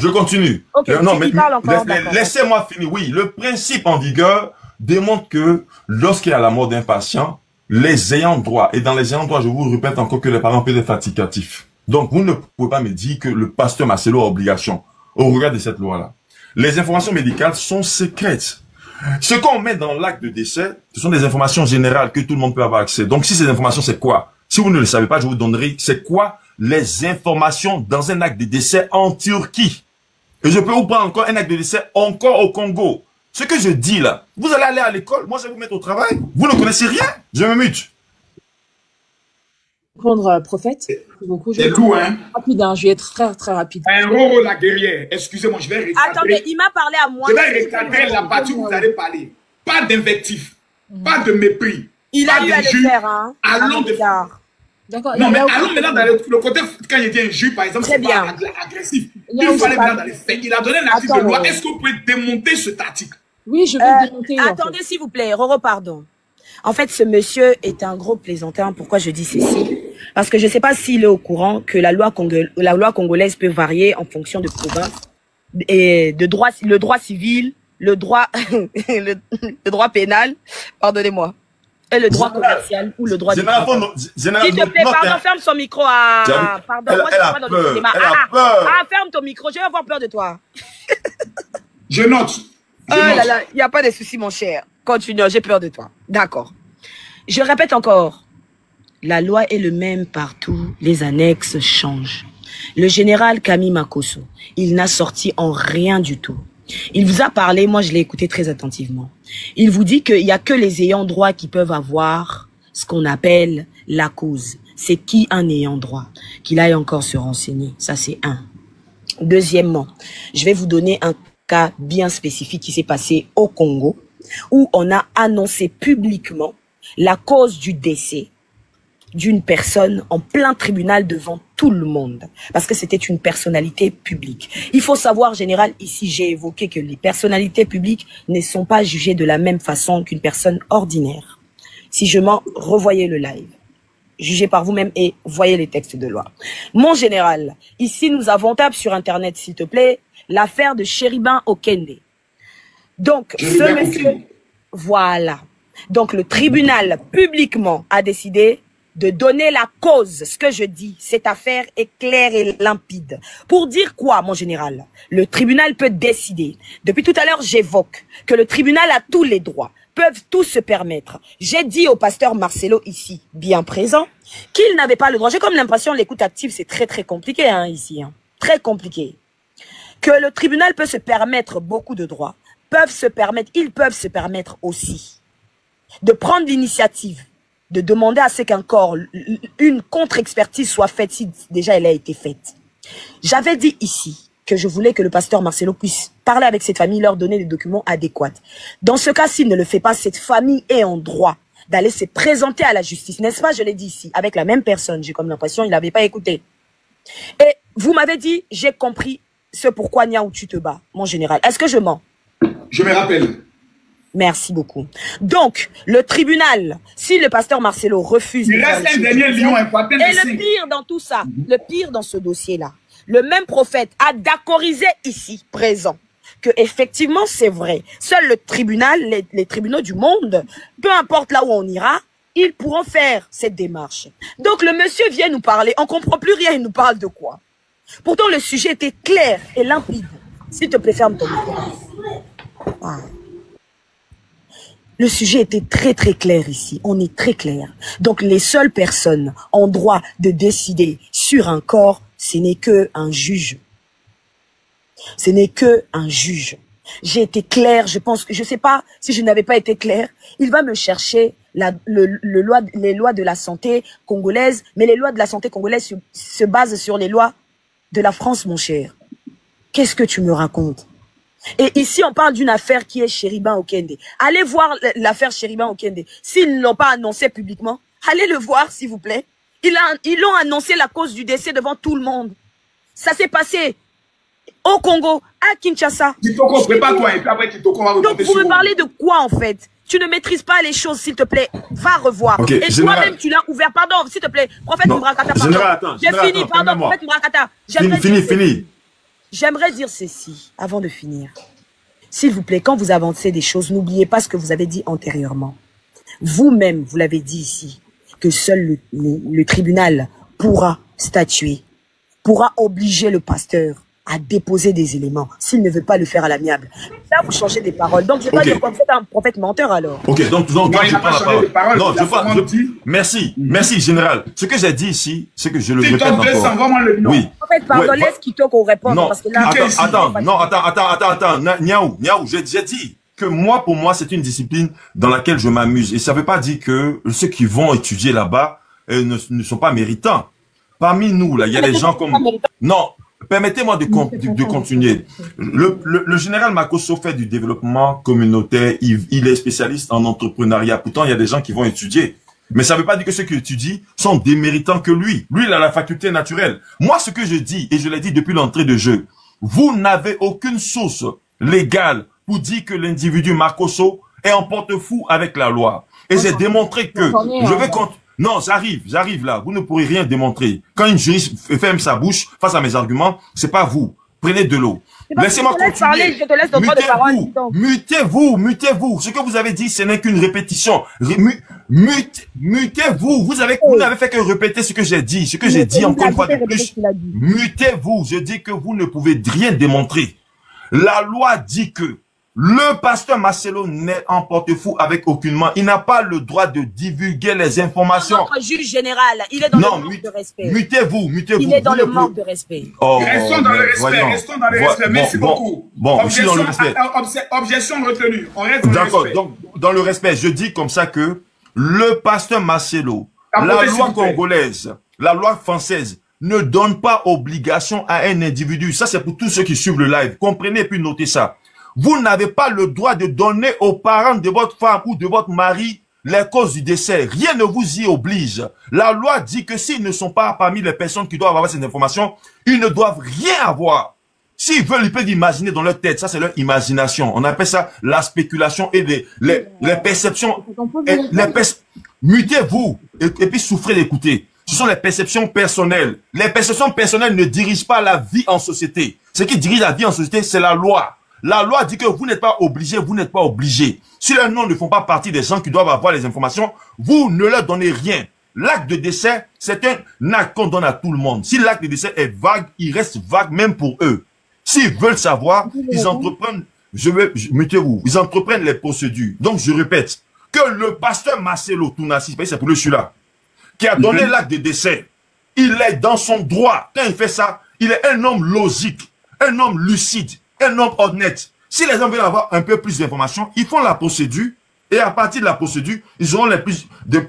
Je continue. Okay, non, mais parle encore, laissez-moi finir. Oui, le principe en vigueur démontre que lorsqu'il y a la mort d'un patient, les ayants droit, et dans les ayants droit, je vous répète encore que les parents peuvent être fatigatifs. Donc, vous ne pouvez pas me dire que le pasteur Marcelo a obligation au regard de cette loi-là. Les informations médicales sont secrètes. Ce qu'on met dans l'acte de décès, ce sont des informations générales que tout le monde peut avoir accès. Donc, si ces informations, c'est quoi? Si vous ne le savez pas, je vous donnerai, c'est quoi les informations dans un acte de décès en Turquie. Et je peux vous prendre encore un acte de décès encore au Congo. Ce que je dis là, vous allez aller à l'école, moi je vais vous mettre au travail. Vous ne connaissez rien, je me mute. Prendre prophète. C'est tout, hein. Rapide, hein, je vais être très, très rapide. Un Roro la guerrière. Excusez-moi, je vais recadrer. Attendez, il m'a parlé à moi. Je vais recadrer la partie où vous allez parler. Pas d'invectif, pas de mépris. Il a eu à le faire, hein. Allons de... D'accord. Non, mais allons maintenant dans le côté, quand il dit un juge, par exemple, c'est pas agressif. Il fallait maintenant dans les faits. Il a donné un article de loi. Est-ce que vous pouvez démonter cet article? Oui, je vais démonter. Attendez, s'il vous plaît. Roro, pardon. En fait, ce monsieur est un gros plaisantin. Pourquoi je dis ceci? Parce que je ne sais pas s'il est au courant que la loi congolaise peut varier en fonction de province et de droit, le droit civil, le droit, le droit pénal, pardonnez-moi, et le droit commercial ou le droit du travail. S'il te plaît, pardon, ferme son micro. Pardon, moi je suis pas dans le cinéma. Ferme ton micro, je vais avoir peur de toi. Je note. Oh là là, il n'y a pas de souci, mon cher. Continue, j'ai peur de toi. D'accord. Je répète encore. La loi est le même partout, les annexes changent. Le général Camille Makosso, il n'a sorti en rien du tout. Il vous a parlé, moi je l'ai écouté très attentivement. Il vous dit qu'il n'y a que les ayants droit qui peuvent avoir ce qu'on appelle la cause. C'est qui un ayant droit? Qu'il aille encore se renseigner. Ça c'est un. Deuxièmement, je vais vous donner un cas bien spécifique qui s'est passé au Congo, où on a annoncé publiquement la cause du décès d'une personne en plein tribunal devant tout le monde, parce que c'était une personnalité publique. Il faut savoir, général, ici j'ai évoqué que les personnalités publiques ne sont pas jugées de la même façon qu'une personne ordinaire. Si je m'en revoyez le live, jugez par vous-même et voyez les textes de loi. Mon général, ici nous avons tapé sur internet, s'il te plaît, l'affaire de Chéribin Okende. Donc, ce monsieur, voilà. Donc, le tribunal publiquement a décidé de donner la cause. Ce que je dis, cette affaire est claire et limpide. Pour dire quoi, mon général? Le tribunal peut décider. Depuis tout à l'heure, j'évoque que le tribunal a tous les droits, peuvent tous se permettre. J'ai dit au pasteur Marcelo ici, bien présent, qu'il n'avait pas le droit. J'ai comme l'impression l'écoute active, c'est très très compliqué hein, ici. Hein. Très compliqué. Que le tribunal peut se permettre beaucoup de droits. Ils peuvent se permettre aussi de prendre l'initiative de demander à ce qu'un corps, une contre-expertise soit faite si déjà elle a été faite. J'avais dit ici que je voulais que le pasteur Marcelo puisse parler avec cette famille, leur donner les documents adéquats. Dans ce cas, s'il ne le fait pas, cette famille est en droit d'aller se présenter à la justice. N'est-ce pas? Je l'ai dit ici, avec la même personne. J'ai comme l'impression qu'il n'avait pas écouté. Et vous m'avez dit, j'ai compris ce pourquoi Niaou tu te bats, mon général. Est-ce que je mens? Je me rappelle. Merci beaucoup. Donc, le tribunal, si le pasteur Marcelo refuse... Il reste un dernier lion important. Et le pire dans tout ça, le pire dans ce dossier-là, le même prophète a d'accordisé ici, présent, que effectivement c'est vrai. Seul le tribunal, les tribunaux du monde, peu importe là où on ira, ils pourront faire cette démarche. Donc le monsieur vient nous parler, on comprend plus rien, il nous parle de quoi? Pourtant le sujet était clair et limpide. S'il te plaît, ferme ton micro. Ah. Le sujet était très très clair ici, on est très clair. Donc les seules personnes en droit de décider sur un corps, ce n'est que un juge. Ce n'est que un juge. J'ai été clair, je pense, je sais pas si je n'avais pas été clair. Il va me chercher les lois de la santé congolaise, mais les lois de la santé congolaise se basent sur les lois de la France, mon cher. Qu'est-ce que tu me racontes? Et ici, on parle d'une affaire qui est Chéribin Okende. Allez voir l'affaire Chéribin Okende. S'ils ne l'ont pas annoncé publiquement, allez le voir, s'il vous plaît. Ils ont annoncé la cause du décès devant tout le monde. Ça s'est passé au Congo, à Kinshasa. Kitoko, prépare-toi et puis après Kitoko va vous donc, vous me parlez de quoi, en fait? Tu ne maîtrises pas les choses, s'il te plaît. Va revoir. Okay, et toi-même, tu l'as ouvert. Pardon, s'il te plaît. Prophète Mbrakata, pardon. J'ai fini, pardon, prophète Mbrakata. Fini. J'aimerais dire ceci avant de finir. S'il vous plaît, quand vous avancez des choses, n'oubliez pas ce que vous avez dit antérieurement. Vous-même, vous l'avez dit ici, que seul le tribunal pourra statuer, pourra obliger le pasteur à déposer des éléments s'il ne veut pas le faire à l'amiable. Là, vous changez des paroles. Donc, je ne vais pas dire quoi, vous êtes un prophète menteur alors. Ok, donc je prends la parole. Non, Merci, général. Ce que j'ai dit ici, c'est que je le répète encore. Oui. En fait, pardon, laisse Kitoko répondre. Non, parce que là, attends, Niaou, j'ai dit que moi, pour moi, c'est une discipline dans laquelle je m'amuse. Et ça ne veut pas dire que ceux qui vont étudier là-bas ne sont pas méritants. Parmi nous, là, il y a des gens comme... Non, permettez-moi de continuer. Le général Makosso fait du développement communautaire. Il est spécialiste en entrepreneuriat. Pourtant, il y a des gens qui vont étudier. Mais ça ne veut pas dire que ceux qui étudient sont des méritants que lui. Lui, il a la faculté naturelle. Moi, ce que je dis, et je l'ai dit depuis l'entrée de jeu, vous n'avez aucune source légale pour dire que l'individu Makosso est en porte-fou avec la loi. Et j'ai démontré que je vais non, j'arrive là. Vous ne pourrez rien démontrer. Quand une juriste ferme sa bouche face à mes arguments, c'est pas vous. Prenez de l'eau. Laissez-moi continuer. Je te laisse le droit de parole. Mutez-vous. Ce que vous avez dit, ce n'est qu'une répétition. Mutez-vous. Vous n'avez fait que répéter ce que j'ai dit. Ce que j'ai dit encore une fois de plus. Mutez-vous. Je dis que vous ne pouvez rien démontrer. La loi dit que le pasteur Marcelo n'est en porte-fou avec aucunement. Il n'a pas le droit de divulguer les informations. Notre juge général, il est dans le manque de respect. Mutez-vous. Il est dans le manque de respect. Restons dans le respect. Merci beaucoup. Objection, dans le respect. Objection retenue. On reste dans le respect. D'accord. Donc, dans le respect, je dis comme ça que le pasteur Marcelo, la loi congolaise, la loi française, ne donne pas obligation à un individu. Ça, c'est pour tous ceux qui suivent le live. Comprenez puis notez ça. Vous n'avez pas le droit de donner aux parents de votre femme ou de votre mari les causes du décès. Rien ne vous y oblige. La loi dit que s'ils ne sont pas parmi les personnes qui doivent avoir ces informations, ils ne doivent rien avoir. S'ils veulent, ils peuvent imaginer dans leur tête. Ça, c'est leur imagination. On appelle ça la spéculation et les perceptions. Mutez-vous et puis souffrez d'écouter. Ce sont les perceptions personnelles. Les perceptions personnelles ne dirigent pas la vie en société. Ce qui dirige la vie en société, c'est la loi. La loi dit que vous n'êtes pas obligé, vous n'êtes pas obligé. Si leurs noms ne font pas partie des gens qui doivent avoir les informations, vous ne leur donnez rien. L'acte de décès, c'est un acte qu'on donne à tout le monde. Si l'acte de décès est vague, il reste vague même pour eux. S'ils veulent savoir, ils entreprennent, mettez-vous, ils entreprennent les procédures. Donc, je répète, que le pasteur Marcelo Tounassi, c'est pour celui-là, qui a donné l'acte de décès, il est dans son droit. Quand il fait ça, il est un homme logique, un homme lucide, un homme honnête. Si les gens veulent avoir un peu plus d'informations, ils font la procédure et à partir de la procédure, ils auront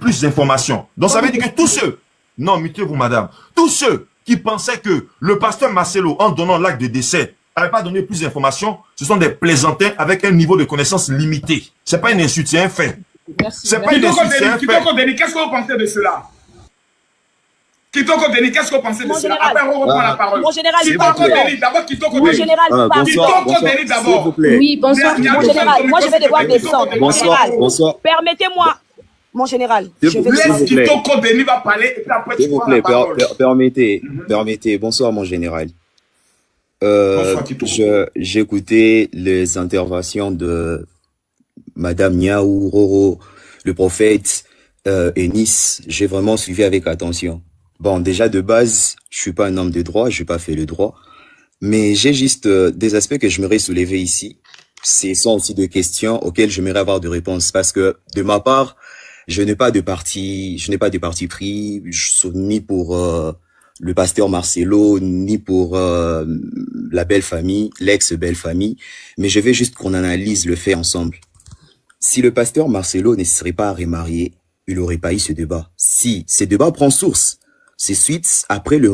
plus d'informations. Donc ça veut dire que tous ceux, non, mutez-vous madame, tous ceux qui pensaient que le pasteur Marcelo, en donnant l'acte de décès, n'avait pas donné plus d'informations, ce sont des plaisantins avec un niveau de connaissance limité. C'est pas une insulte, c'est un fait. C'est pas une insulte, c'est un fait. Qu'est-ce que vous pensez de cela? Kitoko Denis, qu'est-ce que vous pensez de cela? Après, on reprend la parole. Mon général, Kitoko Denis, d'abord Kitoko Denis. Mon général, Kitoko Denis d'abord. Oui, bonsoir. Mon général, moi je vais devoir descendre. Mon général, permettez-moi. Mon général, je vais descendre. Kitoko Denis va parler et puis après tu prends la parole. Permettez. Bonsoir, mon général. J'ai écouté les interventions de Madame Niaou, Roro, le prophète, Enis. J'ai vraiment suivi avec attention. Bon, déjà de base, je suis pas un homme de droit, je n'ai pas fait le droit, mais j'ai juste des aspects que je m'aurais soulevé ici. Ce sont aussi des questions auxquelles je m'aimerais avoir de réponses parce que de ma part, je n'ai pas de parti pris, ni pour le pasteur Marcelo, ni pour la belle famille, l'ex-belle famille, mais je veux juste qu'on analyse le fait ensemble. Si le pasteur Marcelo ne serait pas remarié, il n'aurait pas eu ce débat. Si ce débat prend source, c'est suite après le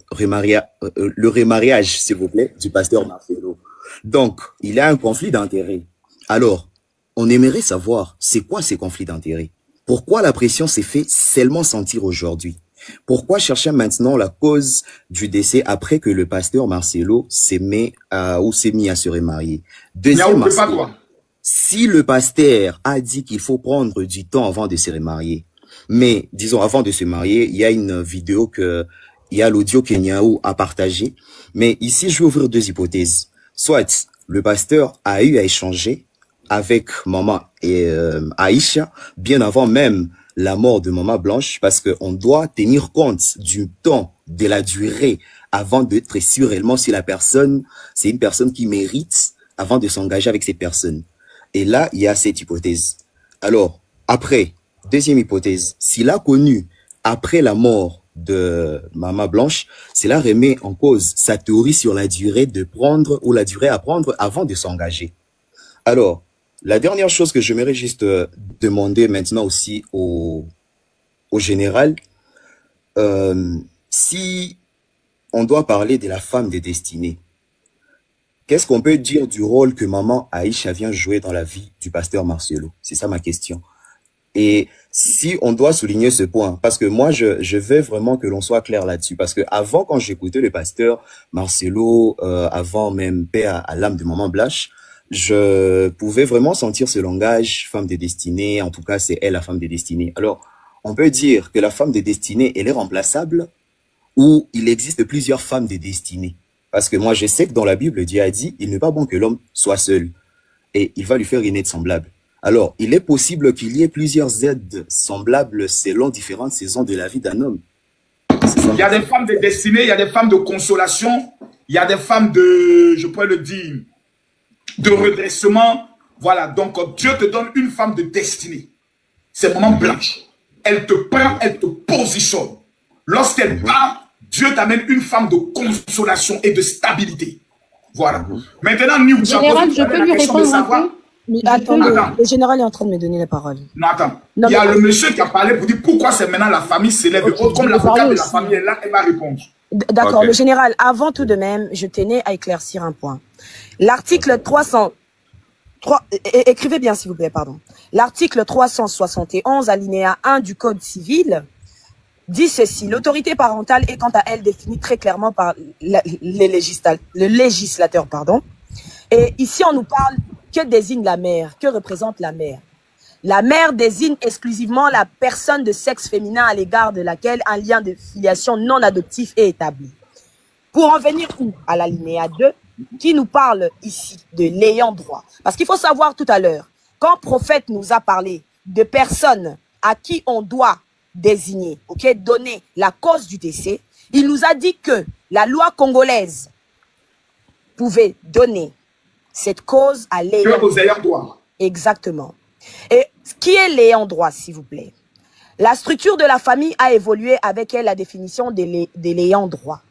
remariage, s'il vous plaît, du pasteur Marcelo. Donc, il y a un conflit d'intérêts. Alors, on aimerait savoir, c'est quoi ces conflits d'intérêts? Pourquoi la pression s'est fait seulement sentir aujourd'hui? Pourquoi chercher maintenant la cause du décès après que le pasteur Marcelo s'est mis à se remarier? Deuxième aspect, si le pasteur a dit qu'il faut prendre du temps avant de se remarier, mais disons avant de se marier, il y a une vidéo que il y a l'audio que Niaou a partagé. Mais ici, je vais ouvrir deux hypothèses. Soit le pasteur a eu à échanger avec maman et Aïcha bien avant même la mort de maman Blanche, parce qu'on doit tenir compte du temps, de la durée, avant d'être sûr réellement si la personne, c'est une personne qui mérite avant de s'engager avec cette personne. Et là, il y a cette hypothèse. Alors, après, deuxième hypothèse, s'il a connu après la mort de maman Blanche, cela remet en cause sa théorie sur la durée de prendre ou la durée à prendre avant de s'engager. Alors, la dernière chose que j'aimerais juste demander maintenant aussi au général, si on doit parler de la femme de destinée, qu'est-ce qu'on peut dire du rôle que maman Aïcha vient jouer dans la vie du pasteur Marcelo? C'est ça ma question. Et si on doit souligner ce point, parce que moi, je veux vraiment que l'on soit clair là-dessus, parce que avant, quand j'écoutais le pasteur Marcelo, avant même paix à l'âme de maman Blanche, je pouvais vraiment sentir ce langage femme de destinée. En tout cas, c'est elle la femme de destinée. Alors, on peut dire que la femme de destinée, elle est remplaçable, ou il existe plusieurs femmes de destinée. Parce que moi, je sais que dans la Bible, Dieu a dit, il n'est pas bon que l'homme soit seul. Et il va lui faire une aide semblable. Alors, il est possible qu'il y ait plusieurs aides semblables selon différentes saisons de la vie d'un homme. Il y a des femmes de destinée, il y a des femmes de consolation, il y a des femmes de, je pourrais le dire, de redressement. Voilà, donc Dieu te donne une femme de destinée. C'est maman Blanche. Elle te prend, elle te positionne. Lorsqu'elle part, Dieu t'amène une femme de consolation et de stabilité. Voilà. Maintenant, nous, Général, je peux lui répondre un peu? Mais attendez, le général est en train de me donner la parole. Non, attends. Il y a le monsieur qui a parlé pour dire pourquoi c'est maintenant la famille s'élève. Okay, comme l'avocat de la famille est là, elle va répondre. D'accord, le général, avant tout de même, je tenais à éclaircir un point. L'article 303, écrivez bien s'il vous plaît, pardon. L'article 371, alinéa 1 du Code civil, dit ceci: l'autorité parentale est quant à elle définie très clairement par le législateur, pardon. Et ici, on nous parle que désigne la mère, que représente la mère. La mère désigne exclusivement la personne de sexe féminin à l'égard de laquelle un lien de filiation non adoptif est établi. Pour en venir où? À l'alinéa 2, qui nous parle ici de l'ayant droit. Parce qu'il faut savoir tout à l'heure, quand prophète nous a parlé de personnes à qui on doit désigner, donner la cause du décès, il nous a dit que la loi congolaise pouvait donner cette cause à l'ayant droit. Exactement. Et qui est l'ayant droit, s'il vous plaît? La structure de la famille a évolué avec elle la définition de l'ayant droit.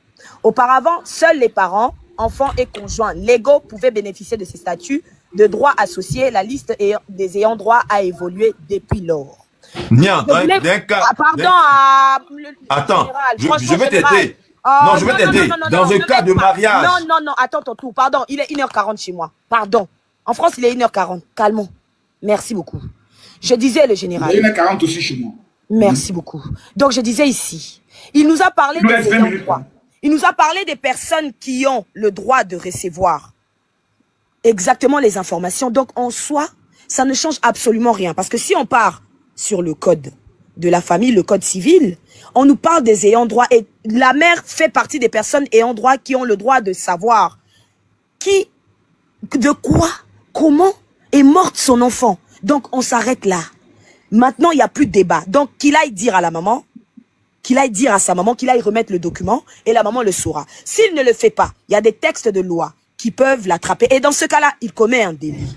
Auparavant, seuls les parents, enfants et conjoints légaux pouvaient bénéficier de ces statuts de droits associés. La liste des ayants droit a évolué depuis lors. Attends, je vais t'aider. Non, je vais t'aider. Dans un cas de mariage. Non, attends ton tour. Pardon, il est 1h40 chez moi. Pardon. En France, il est 1h40. Calmons. Merci beaucoup. Je disais, le général. Il est 1h40 aussi chez moi. Merci beaucoup. Donc, je disais ici, il nous a parlé des ayants droit. Il nous a parlé des personnes qui ont le droit de recevoir exactement les informations. Donc, en soi, ça ne change absolument rien. Parce que si on part sur le code de la famille, le code civil, on nous parle des ayants droit. Et la mère fait partie des personnes ayant droit qui ont le droit de savoir qui, de quoi, comment est morte son enfant. Donc, on s'arrête là. Maintenant, il n'y a plus de débat. Donc, qu'il aille dire à la maman, qu'il aille dire à sa maman, qu'il aille remettre le document et la maman le saura. S'il ne le fait pas, il y a des textes de loi qui peuvent l'attraper. Et dans ce cas-là, il commet un délit.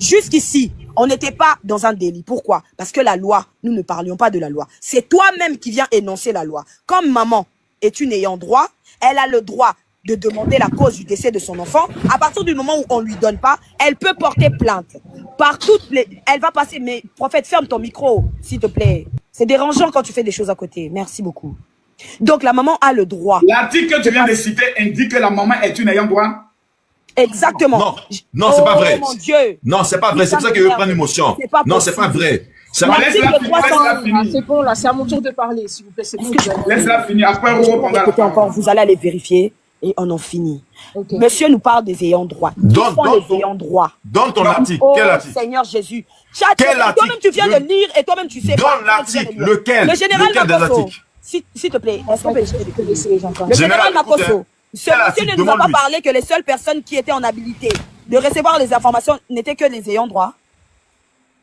Jusqu'ici, on n'était pas dans un délit. Pourquoi? Parce que la loi, nous ne parlions pas de la loi. C'est toi-même qui viens énoncer la loi. Comme maman est une ayant droit, elle a le droit de demander la cause du décès de son enfant. À partir du moment où on ne lui donne pas, elle peut porter plainte. Par toutes les... Elle va passer... Mais prophète, ferme ton micro, s'il te plaît. C'est dérangeant quand tu fais des choses à côté. Merci beaucoup. Donc la maman a le droit. L'article que tu viens de citer indique que la maman est une ayant droit. Exactement. Non, c'est pas vrai. Mon Dieu. Non, c'est pas vrai. C'est pour ça que je prends l'émotion. Non, c'est pas vrai. C'est bon, là, c'est à mon tour de parler, s'il vous plaît. Laisse-la finir. Après, on reprendra. Écoutez encore, vous allez aller vérifier et on en finit. Okay. Monsieur nous parle des ayants droit. Donne ton article. Quel article? Seigneur Jésus. Quel article? Toi-même, tu viens de lire et toi-même, tu sais pas. Donne l'article. Lequel? Le général Makosso. S'il te plaît, est-ce qu'on peut laisser les gens Général, Le général Makosso, écoute, ce monsieur ne nous a pas parlé que les seules personnes qui étaient en habilité de recevoir les informations n'étaient que les ayants droit.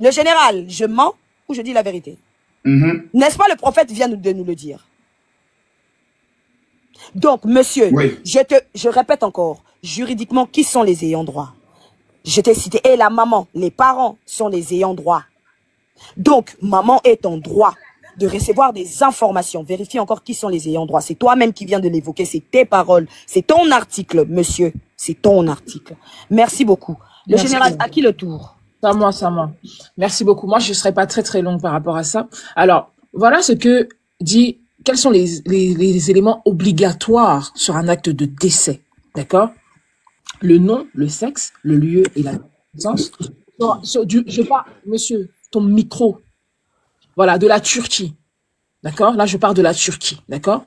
Le général, je mens ou je dis la vérité? N'est-ce pas le prophète vient de nous le dire? Donc, monsieur, je répète encore, juridiquement, qui sont les ayants droit? Je t'ai cité, et la maman, les parents sont les ayants droit. Donc, maman est en droit de recevoir des informations. Vérifie encore qui sont les ayants droit. C'est toi-même qui viens de l'évoquer, c'est tes paroles, c'est ton article, monsieur, c'est ton article. Merci beaucoup. Le général, à qui le tour? C'est à moi, c'est à moi. Merci beaucoup. Moi, je ne serai pas très longue par rapport à ça. Alors, voilà ce que dit, quels sont les éléments obligatoires sur un acte de décès. D'accord? Le nom, le sexe, le lieu et la naissance. Je parle, monsieur, ton micro. Voilà, de la Turquie. D'accord? Là, je parle de la Turquie. D'accord?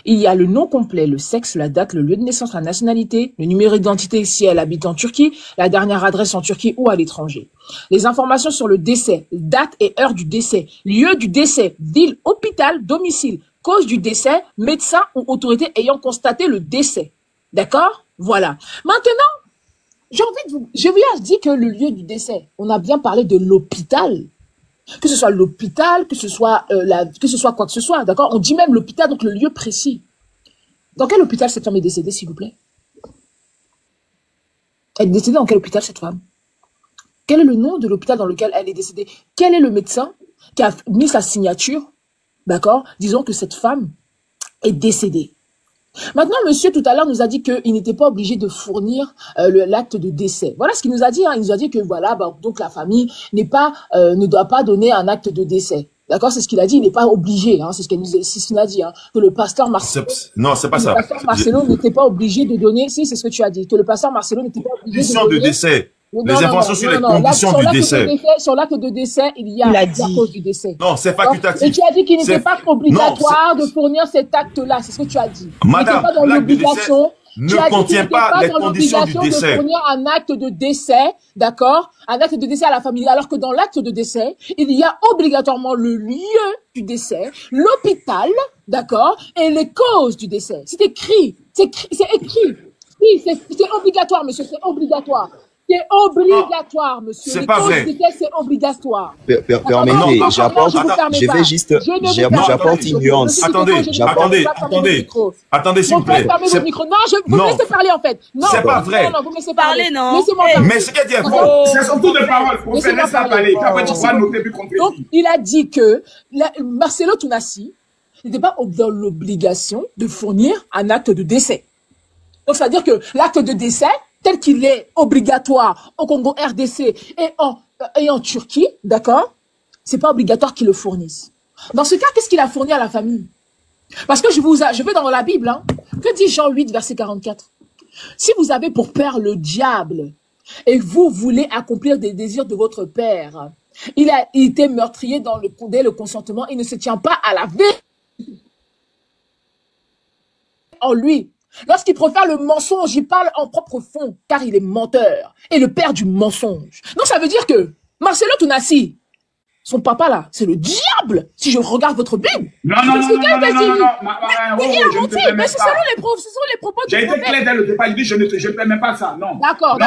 Il y a le nom complet, le sexe, la date, le lieu de naissance, la nationalité, le numéro d'identité si elle habite en Turquie, la dernière adresse en Turquie ou à l'étranger. Les informations sur le décès, date et heure du décès, lieu du décès, ville, hôpital, domicile, cause du décès, médecin ou autorité ayant constaté le décès. D'accord? Voilà. Maintenant, j'ai envie de vous... Je vous ai dit que le lieu du décès, on a bien parlé de l'hôpital. Que ce soit l'hôpital, que ce soit quoi que ce soit, d'accord? On dit même l'hôpital, donc le lieu précis. Dans quel hôpital cette femme est décédée, s'il vous plaît? Elle est décédée dans quel hôpital, cette femme? Quel est le nom de l'hôpital dans lequel elle est décédée? Quel est le médecin qui a mis sa signature, d'accord? Disons que cette femme est décédée. Maintenant, monsieur, tout à l'heure, nous a dit qu'il n'était pas obligé de fournir l'acte de décès. Voilà ce qu'il nous a dit. Hein. Il nous a dit que voilà, donc la famille ne doit pas donner un acte de décès. D'accord, c'est ce qu'il a dit. Il n'est pas obligé. Hein. C'est ce qu'il a dit. Hein. Que le pasteur Marcelo. Non, c'est pas ça. Le pasteur Marcelo n'était pas obligé de donner. Si, c'est ce que tu as dit. Que le pasteur Marcelo n'était pas obligé de donner. De décès. Les informations sur les conditions du décès. Sur l'acte de décès, il y a la cause du décès. Non, c'est facultatif. Et tu as dit qu'il n'était pas obligatoire de fournir cet acte-là. C'est ce que tu as dit. Madame, pas dans l'obligation. Ne contient pas les conditions du décès. De fournir un acte de décès, d'accord? Un acte de décès à la famille. Alors que dans l'acte de décès, il y a obligatoirement le lieu du décès, l'hôpital, d'accord? Et les causes du décès. C'est écrit. C'est écrit. Oui, c'est obligatoire, monsieur. C'est obligatoire. C'est obligatoire, monsieur. C'est pas vrai. C'est obligatoire. Permettez, j'apporte une nuance. Attendez, s'il vous plaît. Vous me laissez parler, en fait. Non, c'est pas vrai. Non, vous me laissez parler, non. Laissez-moi parler. Mais ce qu'elle dit est faux. C'est son tour de parole. On fait laisser parler. Après, tu vas noter plus concrètement. Donc, il a dit que Marcelo Tounassi n'était pas dans l'obligation de fournir un acte de décès. Donc, c'est-à-dire que l'acte de décès, tel qu'il est obligatoire au Congo RDC et en Turquie, d'accord? C'est pas obligatoire qu'il le fournisse. Dans ce cas, qu'est-ce qu'il a fourni à la famille? Parce que je vais dans la Bible, hein. Que dit Jean 8, verset 44? Si vous avez pour père le diable et vous voulez accomplir des désirs de votre père, il a été meurtrier dès le consentement, il ne se tient pas à la vérité en lui. Lorsqu'il profère le mensonge, il parle en propre fond, car il est menteur et le père du mensonge. Donc ça veut dire que Marcelo Tounassi, son papa là, c'est le diable, si je regarde votre Bible. Non. Mais ce sont les propos du prophète. J'ai été clair dès le départ, il dit je ne permets pas ça, non. D'accord. Mais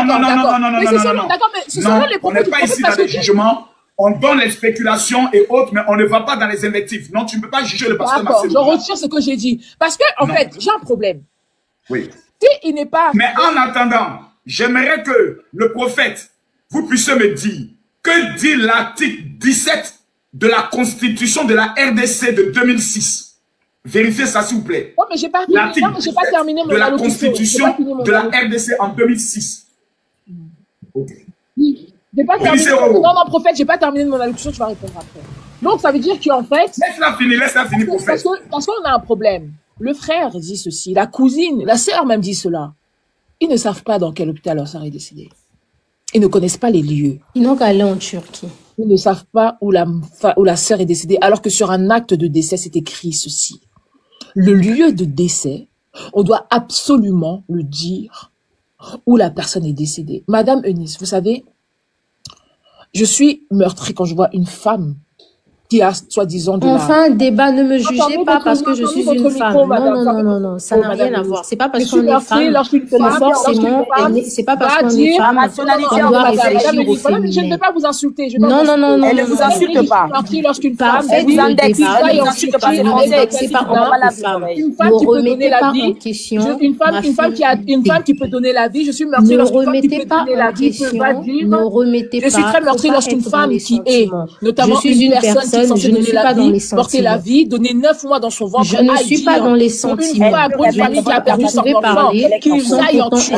ce sont les propos du prophète. On n'est pas ici dans les jugements. On donne les spéculations et autres, mais on ne va pas dans les invectives. Non, tu ne peux pas juger le pasteur Marcelo. D'accord, je retire ce que j'ai dit. Parce que, en fait, j'ai un problème. Oui. Si il n'est pas... Mais en attendant, j'aimerais que le prophète, vous puissiez me dire, que dit l'article 17 de la Constitution de la RDC de 2006? Vérifiez ça, s'il vous plaît. Non, mais j'ai pas terminé mon de la Constitution de la RDC en 2006. Ok. J'ai pas terminé. Non, prophète, j'ai pas terminé mon allocution, tu vas répondre après. Donc, ça veut dire qu'en fait... Laisse-la finir, prophète. Parce qu'on a un problème. Le frère dit ceci, la cousine, la sœur même dit cela. Ils ne savent pas dans quel hôpital leur sœur est décédée. Ils ne connaissent pas les lieux. Ils n'ont qu'à aller en Turquie. Ils ne savent pas où la sœur est décédée, alors que sur un acte de décès, c'est écrit ceci. Le lieu de décès, on doit absolument le dire où la personne est décédée. Madame Eunice, vous savez, je suis meurtrie quand je vois une femme qui a soi-disant de Enfin, débat, ne me jugez pas parce que je suis une femme. Non, ça n'a rien à voir. C'est pas parce qu'on est femme que forcément, c'est pas parce qu'on est femme qu'on doit réfléchir au féminin. Je ne vais pas vous insulter. Non. Elle ne vous insulte pas. Lorsqu'une femme vous indexe, c'est pas en femme. Une femme qui peut donner la vie, une femme qui peut donner la vie, je suis meurtrière lorsqu'une femme qui peut donner la vie, je suis très meurtrière lorsqu'une femme qui est, notamment une personne qui est censée donner la vie, porter la vie, donner 9 mois dans son ventre. Je ne suis pas dans les sentiments. Pour une famille qui a perdu son enfant, qu'ils aillent en tuer,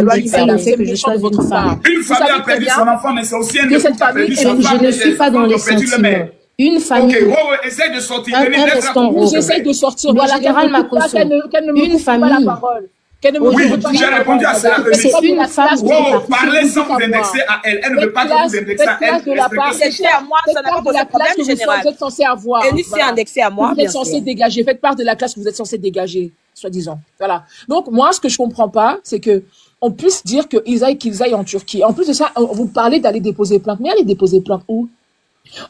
que je sois une femme. Une famille a perdu son enfant, mais c'est aussi un de cette famille. Je ne suis pas dans les sentiments. Une famille. Ok, essaye de sortir. J'essaye de sortir. Le général Makosso. Une famille. Oui, j'ai répondu à cela. C'est une femme qui parlez sans vous indexer à elle. Elle ne veut pas que vous indexez à elle. C'est à moi, ça n'a pas posé problème, général. Vous êtes censé avoir. Et c'est indexé à moi. Vous êtes censé dégager. Faites part de la classe que vous êtes censé dégager, soi-disant. Voilà. Donc, moi, ce que je comprends pas, c'est que on puisse dire qu'ils aillent en Turquie. En plus de ça, vous parlez d'aller déposer plainte. Mais allez déposer plainte où?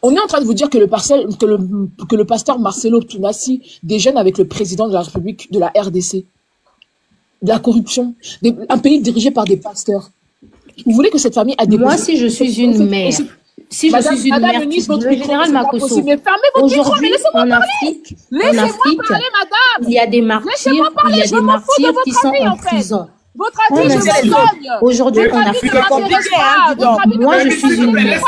On est en train de vous dire que le pasteur Marcelo Tunasi déjeune avec le président de la République de la RDC. De la corruption. Un pays dirigé par des pasteurs. Vous voulez que cette famille a des... Moi, si je suis une mère, si je suis une mère, le général Makosso, aujourd'hui, en Afrique, il y a des martyrs, qui sont en prison. Votre avis, je vous cogne. Aujourd'hui, en Afrique, moi, je suis une mère.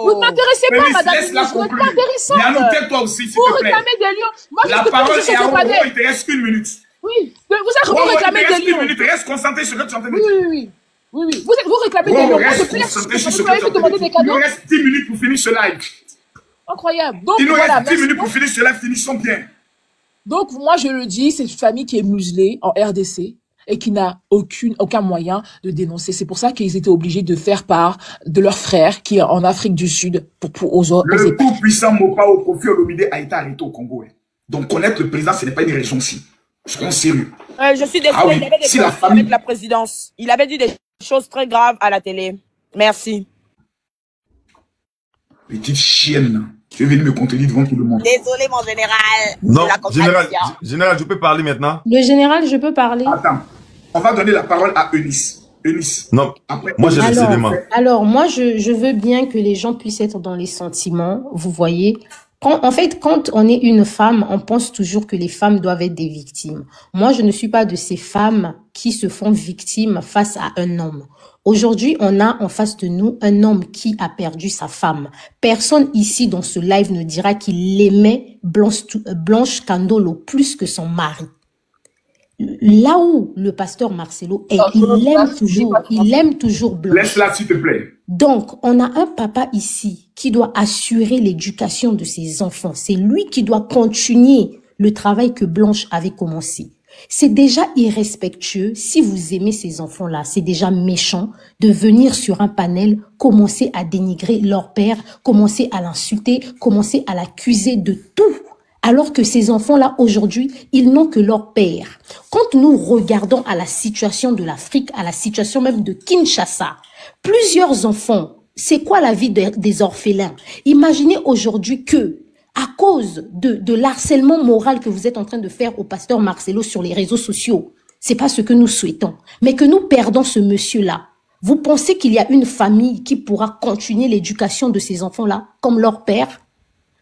Vous ne m'intéressez pas, madame. Vous n'êtes pas intéressante. Toi aussi, s'il vous te plaît. réclamez des lions. Moi, la parole est à Roro, il te reste une minute. Oui, vous avez réclamé des lions. Une minute, reste concentré sur ce que tu es en train de dire. Oui. Vous réclamez des lions. Reste concentré sur ce que tu es en train de dire. Il nous reste 10 minutes pour finir ce live. Incroyable. Il nous reste 10 minutes pour finir ce live, finissons bien. Donc, moi, je le dis, c'est une famille qui est muselée en RDC et qui n'a aucun moyen de dénoncer. C'est pour ça qu'ils étaient obligés de faire part de leur frère qui est en Afrique du Sud le tout-puissant Mopao Kofi Olomide a été arrêté au Congo. Donc, connaître le président, ce n'est pas une raison si. Soyons sérieux. Je suis désolé, il avait des problèmes avec la présidence. Il avait dit des choses très graves à la télé. Merci. Petite chienne. Tu es venu me contredire devant tout le monde. Désolé, mon général. Non, général, je peux parler maintenant? Le général, je peux parler. Attends, on va donner la parole à Eunice. Non, après, moi j'ai les éléments. Alors, moi, je veux bien que les gens puissent être dans les sentiments, vous voyez. En fait, quand on est une femme, on pense toujours que les femmes doivent être des victimes. Moi, je ne suis pas de ces femmes qui se font victimes face à un homme. Aujourd'hui, on a en face de nous un homme qui a perdu sa femme. Personne ici dans ce live ne dira qu'il aimait Blanche Candolo plus que son mari. Là où le pasteur Marcelo est, il aime toujours Blanche. Laisse-la, s'il te plaît. Donc, on a un papa ici qui doit assurer l'éducation de ses enfants. C'est lui qui doit continuer le travail que Blanche avait commencé. C'est déjà irrespectueux, si vous aimez ces enfants-là, c'est déjà méchant de venir sur un panel, commencer à dénigrer leur père, commencer à l'insulter, commencer à l'accuser de tout. Alors que ces enfants-là, aujourd'hui, ils n'ont que leur père. Quand nous regardons à la situation de l'Afrique, à la situation même de Kinshasa, plusieurs enfants, c'est quoi la vie des orphelins? Imaginez aujourd'hui que, à cause de l'harcèlement moral que vous êtes en train de faire au pasteur Marcelo sur les réseaux sociaux, c'est pas ce que nous souhaitons, mais que nous perdons ce monsieur-là. Vous pensez qu'il y a une famille qui pourra continuer l'éducation de ces enfants-là comme leur père?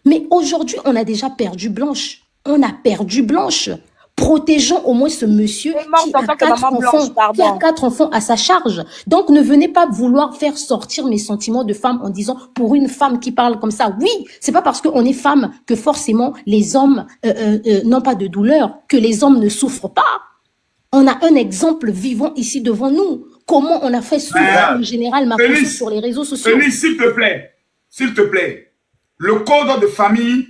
Mais aujourd'hui, on a déjà perdu Blanche. On a perdu Blanche. Protégeons au moins ce monsieur qui a 4 enfants à sa charge. Donc, ne venez pas vouloir faire sortir mes sentiments de femme en disant, pour une femme qui parle comme ça, oui, c'est pas parce qu'on est femme que forcément les hommes n'ont pas de douleur, que les hommes ne souffrent pas. On a un exemple vivant ici devant nous. Comment on a fait souffrir le général Makosso sur les réseaux sociaux. Félix, s'il te plaît, le code de famille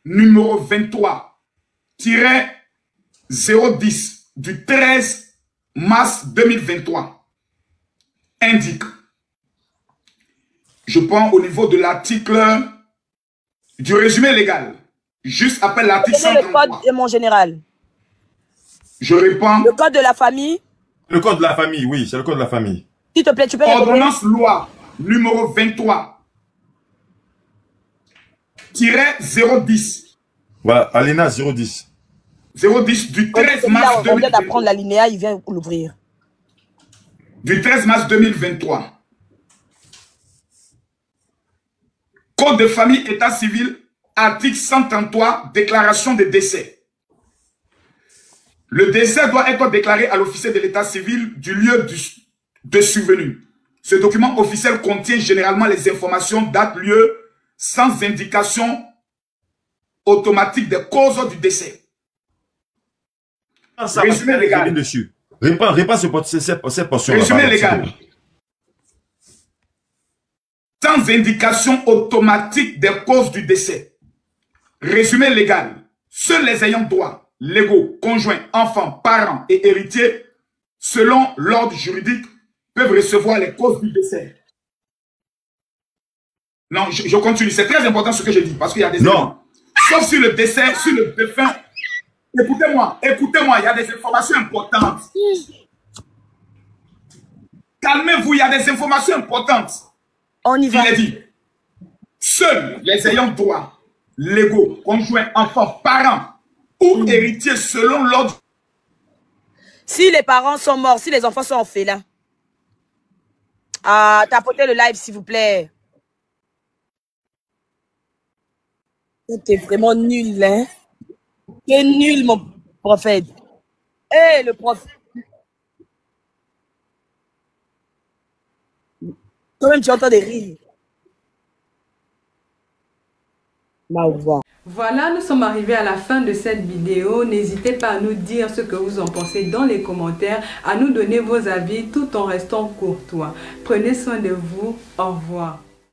numéro 23-010 du 13 mars 2023 indique, je prends au niveau de l'article du résumé légal, juste après l'article 133. Le code de mon général. Je réponds. Le code de la famille. Le code de la famille, oui, c'est le code de la famille. S'il te plaît, tu peux ordonnance loi numéro 23 010. Voilà, Alena 010. 010 du 13 mars 2023. On vient d'apprendre l'alinéa, il vient l'ouvrir. Du 13 mars 2023. Code de famille, état civil, article 133, déclaration de décès. Le décès doit être déclaré à l'officier de l'état civil du lieu de survenue. Ce document officiel contient généralement les informations date, lieu, sans indication automatique des causes du décès. Résumé légal. Réponds cette portion. Résumé légal. Sans indication automatique des causes du décès. Résumé légal. Seuls les ayants droit, légaux, conjoints, enfants, parents et héritiers, selon l'ordre juridique, peuvent recevoir les causes du décès. Non, je continue. C'est très important ce que je dis parce qu'il y a des éléments. Sauf sur le décès, sur le défunt. Écoutez-moi, il y a des informations importantes. Calmez-vous, il y a des informations importantes. On y va. Il est dit, seuls les ayants droit, légaux, conjoints, enfants, parents ou héritiers selon l'ordre. Si les parents sont morts, si les enfants sont orphelins. Tapotez le live s'il vous plaît. T'es vraiment nul, hein? T'es nul, mon prophète. Eh, le prophète. Toi-même, tu entends des rires. Voilà, nous sommes arrivés à la fin de cette vidéo. N'hésitez pas à nous dire ce que vous en pensez dans les commentaires, à nous donner vos avis tout en restant courtois. Prenez soin de vous. Au revoir.